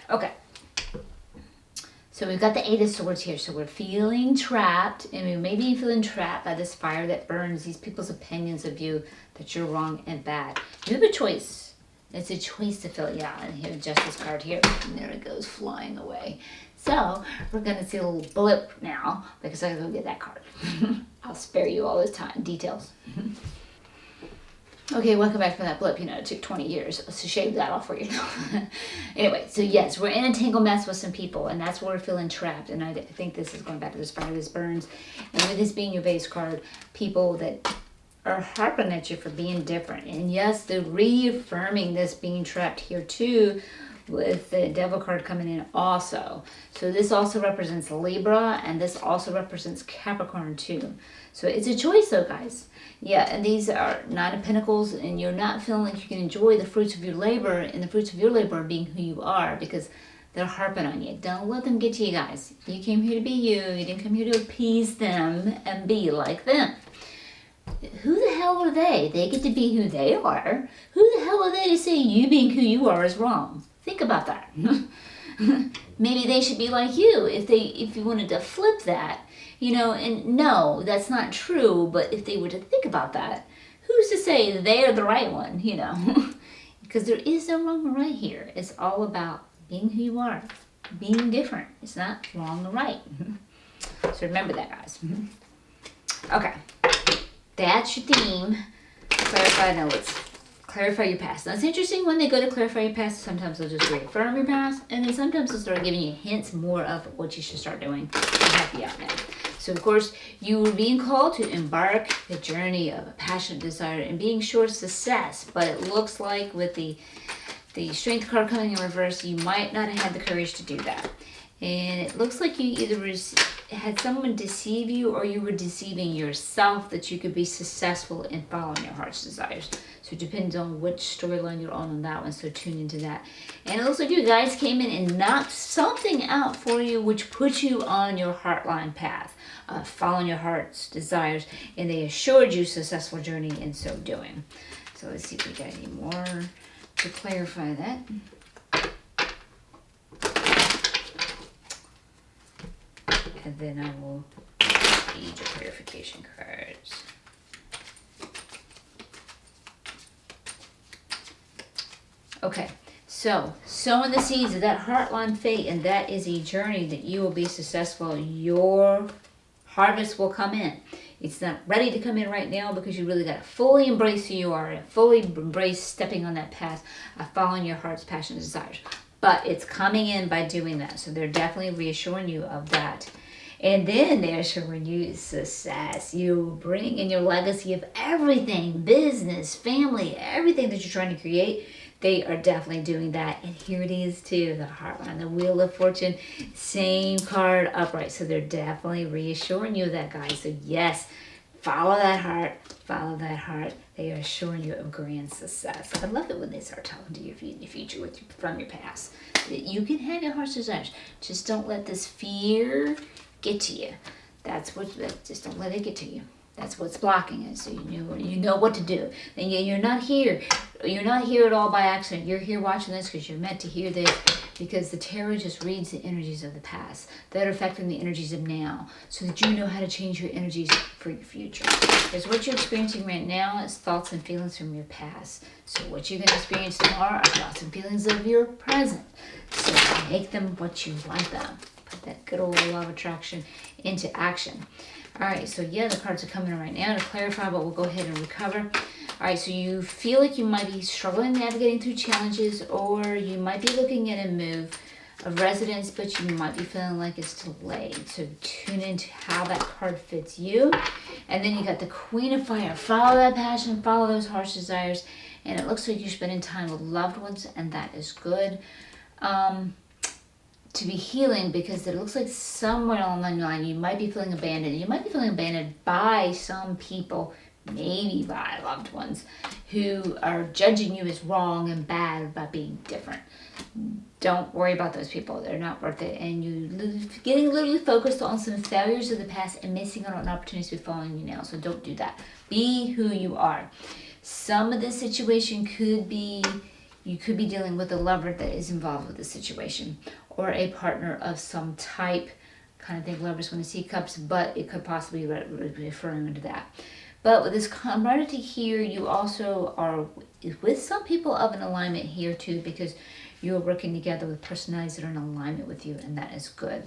Okay. So we've got the Eight of Swords here. So we're feeling trapped, and we may be feeling trapped by this fire that burns, these people's opinions of you, that you're wrong and bad. You have a choice. It's a choice to fill it out. And here's Justice card here. And there it goes, flying away. So we're going to see a little blip now, because I gotta go get that card. I'll spare you all this time, details. Okay, welcome back from that blip. You know, it took 20 years to shave that off for you. Anyway, so yes, we're in a tangled mess with some people, and that's where we're feeling trapped. And I think this is going back to this fire, this burns. And with this being your base card, people that are harping at you for being different. And yes, they're reaffirming this being trapped here too, with the Devil card coming in also. So this also represents Libra, and this also represents Capricorn too. So it's a choice though, guys. Yeah, and these are Nine of Pentacles, and you're not feeling like you can enjoy the fruits of your labor, and the fruits of your labor are being who you are, because they're harping on you. Don't let them get to you, guys. You came here to be you. You didn't come here to appease them and be like them. Who the hell are they? They get to be who they are. Who the hell are they to say you being who you are is wrong? Think about that. Maybe they should be like you if you wanted to flip that, you know, and no, that's not true, but if they were to think about that, who's to say they're the right one, you know? Because there is no wrong or right here. It's all about being who you are, being different. It's not wrong or right. So remember that, guys. Okay. That's your theme. Clarify. Now let's clarify your past. Now it's interesting when they go to clarify your past, sometimes they'll just reaffirm your past, and then sometimes they'll start giving you hints more of what you should start doing to help you out now. So of course, you were being called to embark the journey of a passionate desire and being sure of success, but it looks like with the Strength card coming in reverse, you might not have had the courage to do that. And it looks like you either had someone deceive you, or you were deceiving yourself that you could be successful in following your heart's desires. So it depends on which storyline you're on that one, so tune into that. And it looks like you guys came in and knocked something out for you, which put you on your heartline path, following your heart's desires, and they assured you successful journey in so doing. So let's see if we got any more to clarify that. And then I will read your clarification cards. Okay, so sowing the seeds of that heartline fate, and that is a journey that you will be successful. Your harvest will come in. It's not ready to come in right now, because you really got to fully embrace who you are and fully embrace stepping on that path of following your heart's passion and desires. But it's coming in by doing that. So they're definitely reassuring you of that. And then they're showing you success. You bring in your legacy of everything, business, family, everything that you're trying to create. They are definitely doing that. And here it is too, the Heartline, the Wheel of Fortune, same card upright. So they're definitely reassuring you of that, guys. So yes, follow that heart, follow that heart. They are assuring you of grand success. I love it when they start talking to you in the future from your past. You can have your heart's desires. Just don't let this fear get to you. Just don't let it get to you. That's what's blocking it. So you know what to do. And you're not here. You're not here at all by accident. You're here watching this because you're meant to hear this, because the tarot just reads the energies of the past that are affecting the energies of now, so that you know how to change your energies for your future. Because what you're experiencing right now is thoughts and feelings from your past. So what you're going to experience tomorrow are thoughts and feelings of your present. So make them what you want them. Put that good old law of attraction into action. All right, so yeah, the cards are coming in right now to clarify, but we'll go ahead and recover. All right, so you feel like you might be struggling navigating through challenges, or you might be looking at a move of residence, but you might be feeling like it's delayed. So tune into how that card fits you. And then you got the Queen of Fire. Follow that passion, follow those harsh desires. And it looks like you're spending time with loved ones, and that is good. to be healing, because it looks like somewhere along the line you might be feeling abandoned. You might be feeling abandoned by some people, maybe by loved ones, who are judging you as wrong and bad by being different. Don't worry about those people. They're not worth it. And you're getting literally focused on some failures of the past and missing out on opportunities to be following you now. So don't do that. Be who you are. Some of this situation could be, you could be dealing with a lover that is involved with the situation, or a partner of some type, kind of think lovers when they see cups, but it could possibly be referring to that. But with this camaraderie here, you also are with some people of an alignment here too, because you are working together with personalities that are in alignment with you, and that is good.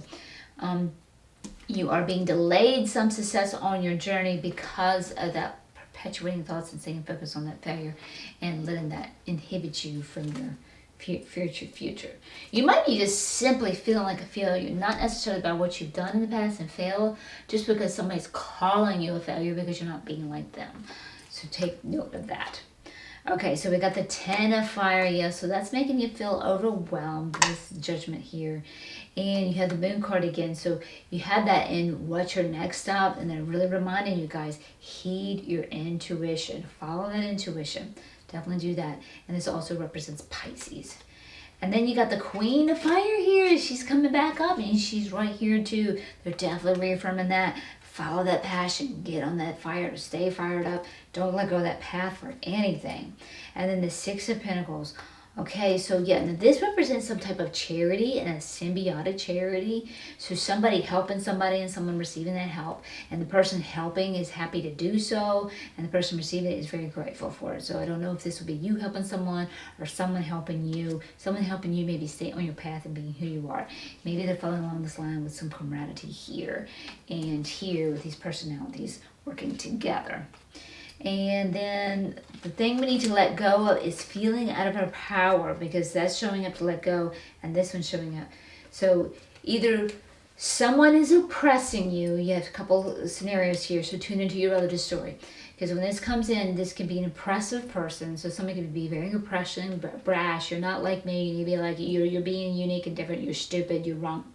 You are being delayed some success on your journey because of that perpetuating thoughts and staying focused on that failure and letting that inhibit you from your future. You might be just simply feeling like a failure, not necessarily about what you've done in the past and failed, just because somebody's calling you a failure because you're not being like them. So take note of that. Okay, so we got the 10 of fire, yes, so that's making you feel overwhelmed, this judgment here. And you have the moon card again, so you have that in what's your next step, and they're really reminding you guys, heed your intuition, follow that intuition, definitely do that. And this also represents Pisces. And then you got the Queen of Fire here, she's coming back up, and she's right here too. They're definitely reaffirming that. Follow that passion, get on that fire, stay fired up, don't let go of that path for anything. And then the Six of Pentacles. Okay, so yeah, now this represents some type of charity and a symbiotic charity. So somebody helping somebody and someone receiving that help. And the person helping is happy to do so. And the person receiving it is very grateful for it. So I don't know if this will be you helping someone or someone helping you. Someone helping you maybe stay on your path and being who you are. Maybe they're following along this line with some camaraderie here and here with these personalities working together. And then the thing we need to let go of is feeling out of our power, because that's showing up to let go, and this one's showing up. So either someone is oppressing you. You have a couple scenarios here, so tune into your relative story. Because when this comes in, this can be an oppressive person. So somebody can be very oppression, brash. You're not like me. You need to be like, you're being unique and different. You're stupid. You're wrong.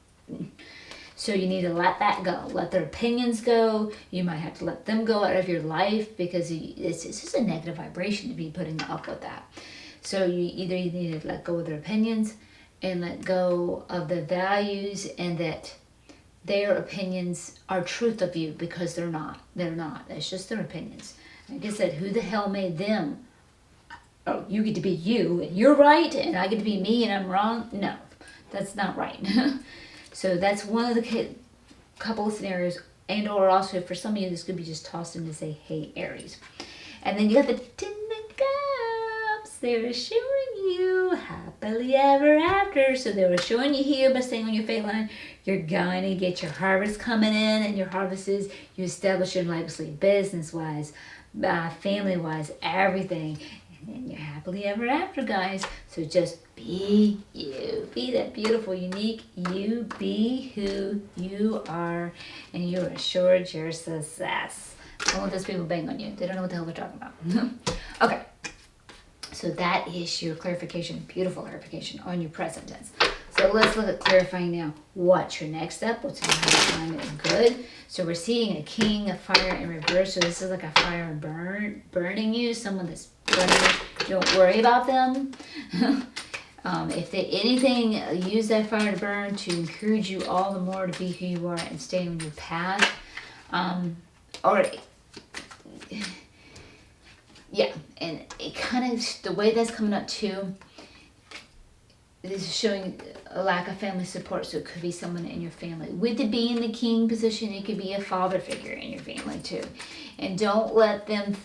So you need to let that go. Let their opinions go. You might have to let them go out of your life, because it's just a negative vibration to be putting up with that. So you need to let go of their opinions and let go of the values, and that their opinions are truth of you, because they're not. They're not. It's just their opinions. Like I said, who the hell made them? Oh, you get to be you and you're right, and I get to be me and I'm wrong? No, that's not right. So that's one of the couple of scenarios, and or also for some of you, this could be just tossed in to say, hey, Aries. And then you got the 10 of Cups. They're showing you happily ever after. So they were showing you here by staying on your fate line, you're going to get your harvest coming in, and your harvest is you establish your legacy, business-wise, family-wise, everything. And you're happily ever after, guys. So just be you. Be that beautiful, unique you. Be who you are, and you're assured your success. Don't let those people bang on you. They don't know what the hell they're talking about. Okay. So that is your clarification, beautiful clarification on your present tense. So let's look at clarifying now. What's your next step? What's going to happen is good. So we're seeing a King of Fire in reverse. So this is like a fire burning you. Someone that's burning you. Don't worry about them. If they anything, use that fire to burn to encourage you all the more to be who you are and stay on your path. Yeah, and it kind of, the way that's coming up too, this is showing a lack of family support. So it could be someone in your family. With it being the king position, it could be a father figure in your family too. And don't let them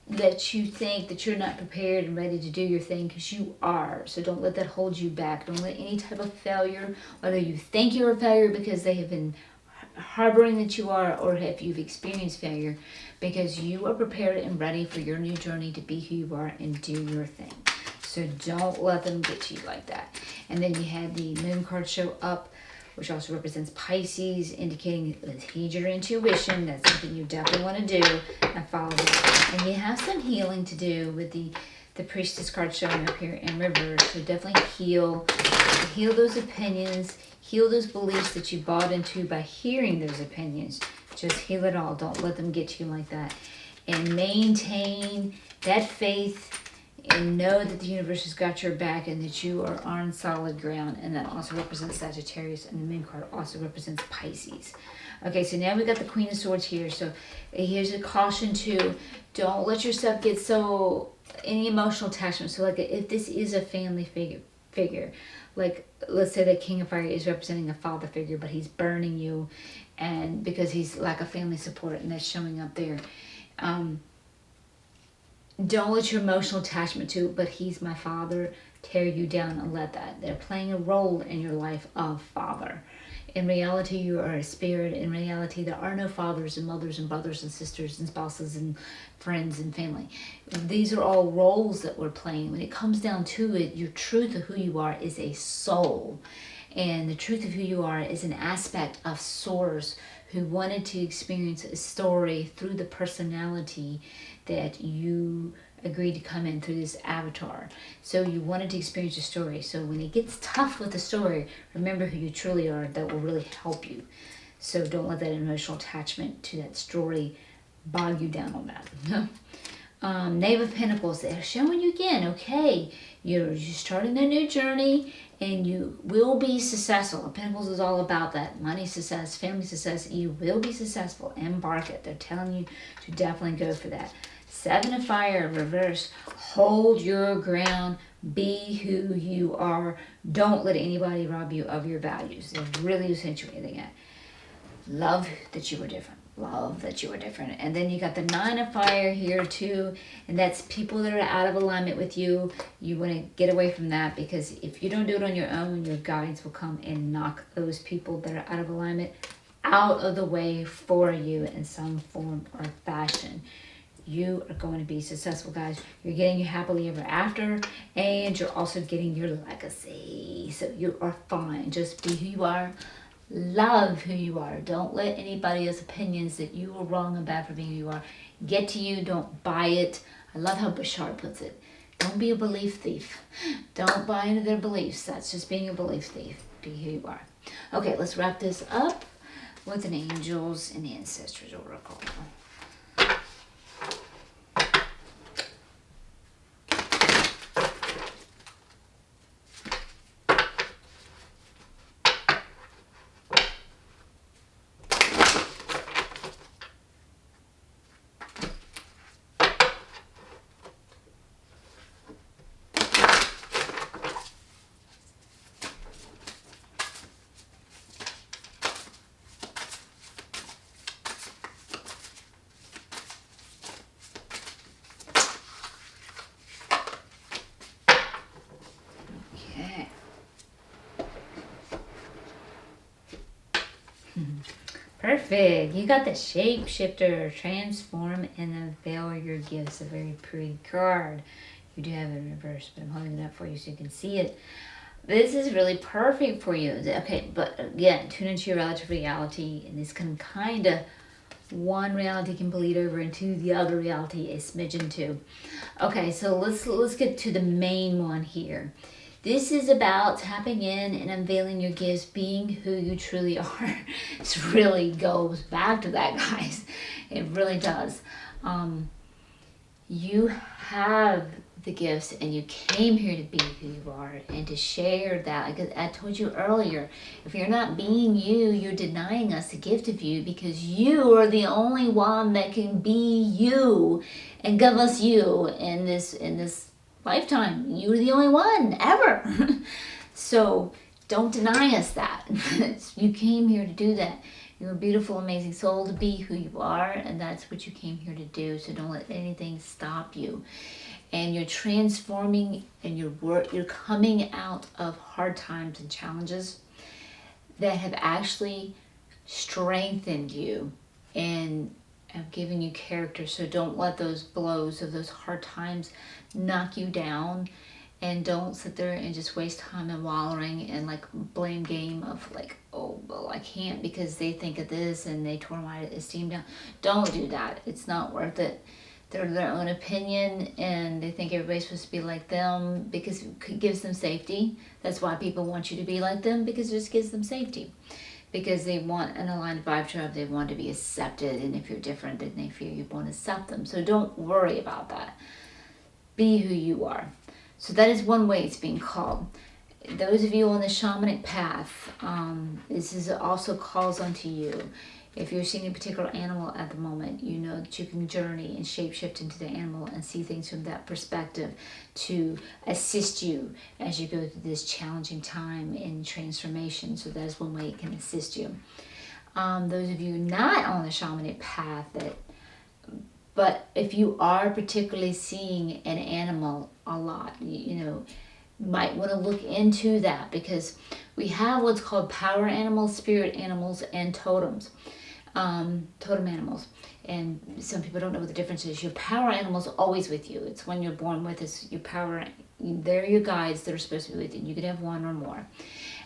let you think that you're not prepared and ready to do your thing, because you are. So don't let that hold you back. Don't let any type of failure, whether you think you're a failure because they have been harboring that you are, or if you've experienced failure, because you are prepared and ready for your new journey to be who you are and do your thing. So don't let them get to you like that. And then you had the moon card show up, which also represents Pisces, indicating heed your intuition. That's something you definitely want to do and follow that. And you have some healing to do with the the Priestess card showing up here in reverse. So definitely heal those opinions, heal those beliefs that you bought into by hearing those opinions. Just heal it all. Don't let them get to you like that. And maintain that faith and know that the universe has got your back and that you are on solid ground. And that also represents Sagittarius, and the Moon card also represents Pisces. Okay, so now we got the Queen of Swords here. So here's a caution too. Don't let yourself get any emotional attachment. So like if this is a family figure, like let's say that King of Fire is representing a father figure, but he's burning you, and because he's lack of family support, and that's showing up there. Don't let your emotional attachment to, but he's my father, tear you down and let that. They're playing a role in your life of father. In reality, you are a spirit. In reality, there are no fathers and mothers and brothers and sisters and spouses and friends and family. These are all roles that we're playing. When it comes down to it, your truth of who you are is a soul. And the truth of who you are is an aspect of Source who wanted to experience a story through the personality that you agreed to come in through this avatar. So you wanted to experience a story. So when it gets tough with the story, remember who you truly are. That will really help you. So don't let that emotional attachment to that story bog you down on that. Knave of Pentacles, they're showing you again, okay, you're starting a new journey and you will be successful. Pentacles is all about that. Money success, family success. You will be successful. Embark it. They're telling you to definitely go for that. Seven of Fire, reverse. Hold your ground. Be who you are. Don't let anybody rob you of your values. They're really accentuating it. Love that you are different. Love that you are different. And then you got the Nine of Fire here too. And that's people that are out of alignment with you. You want to get away from that, because if you don't do it on your own, your guides will come and knock those people that are out of alignment out of the way for you in some form or fashion. You are going to be successful, guys. You're getting your happily ever after, and you're also getting your legacy. So you are fine. Just be who you are. Love who you are. Don't let anybody else's opinions that you are wrong and bad for being who you are get to you. Don't buy it. I love how Bashar puts it. Don't be a belief thief. Don't buy into their beliefs. That's just being a belief thief. Be who you are. Okay, let's wrap this up with an Angels and Ancestors Oracle. Perfect. You got the Shapeshifter. Transform and unveil your gifts. A very pretty card. You do have it in reverse, but I'm holding it up for you so you can see it. This is really perfect for you. Okay, but again, tune into your relative reality, and this can kind of, one reality can bleed over into the other reality, a smidgen too. Okay, so let's get to the main one here. This is about tapping in and unveiling your gifts, being who you truly are. This really goes back to that, guys. It really does. You have the gifts, and you came here to be who you are and to share that. Like I told you earlier, if you're not being you, you're denying us the gift of you, because you are the only one that can be you and give us you in this lifetime. You're the only one ever. So don't deny us that. You came here to do that. You're a beautiful, amazing soul to be who you are, and that's what you came here to do. So don't let anything stop you. And you're transforming, and you're coming out of hard times and challenges that have actually strengthened you and have given you character. So don't let those blows of those hard times knock you down, and don't sit there and just waste time and wallowing and like blame game of like, oh well, I can't because they think of this and they tore my esteem down. Don't do that. It's not worth it. their own opinion, and they think everybody's supposed to be like them because it gives them safety. That's why people want you to be like them, because it just gives them safety. Because they want an aligned vibe tribe, they want to be accepted, and if you're different, then they feel you won't accept them. So don't worry about that. Be who you are. So that is one way it's being called. Those of you on the shamanic path, this is also calls onto you. If you're seeing a particular animal at the moment, you know that you can journey and shapeshift into the animal and see things from that perspective to assist you as you go through this challenging time in transformation. So that's one way it can assist you. Those of you not on the shamanic path, but if you are particularly seeing an animal a lot, you might want to look into that, because we have what's called power animals, spirit animals, and totems. Totem animals, and some people don't know what the difference is. Your power animal's always with you. It's when you're born with is your power. They're your guides that are supposed to be with you. You could have one or more.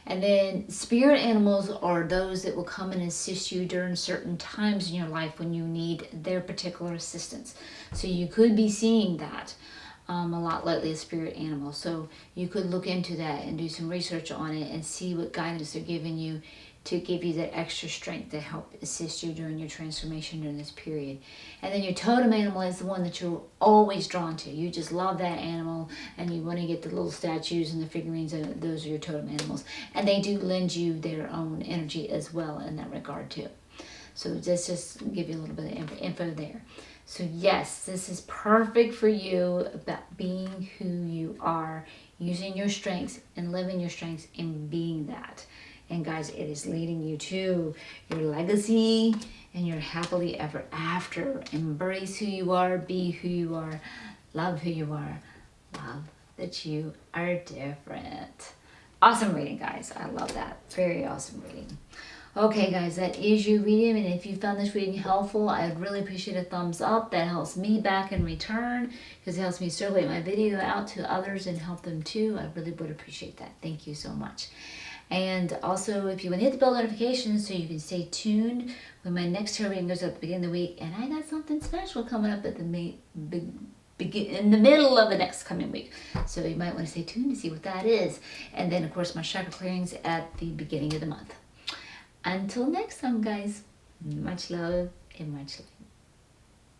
And then spirit animals are those that will come and assist you during certain times in your life when you need their particular assistance. So you could be seeing that a lot lately, a spirit animal. So you could look into that and do some research on it and see what guidance they're giving you to give you that extra strength to help assist you during your transformation during this period. And then your totem animal is the one that you're always drawn to. You just love that animal, and you want to get the little statues and the figurines, and those are your totem animals. And they do lend you their own energy as well in that regard too. So let's just give you a little bit of info there. So yes, this is perfect for you about being who you are, using your strengths and living your strengths and being that. And guys, it is leading you to your legacy and your happily ever after. Embrace who you are, be who you are, love who you are, love that you are different. Awesome reading, guys. I love that. Very awesome reading. Okay, guys, that is your reading. And if you found this reading helpful, I'd really appreciate a thumbs up. That helps me back in return, because it helps me circulate my video out to others and help them too. I really would appreciate that. Thank you so much. And also, if you want to hit the bell notifications so you can stay tuned when my next tarot reading goes up at the beginning of the week. And I got something special coming up at the in the middle of the next coming week. So you might want to stay tuned to see what that is. And then, of course, my chakra clearings at the beginning of the month. Until next time, guys, much love and much light.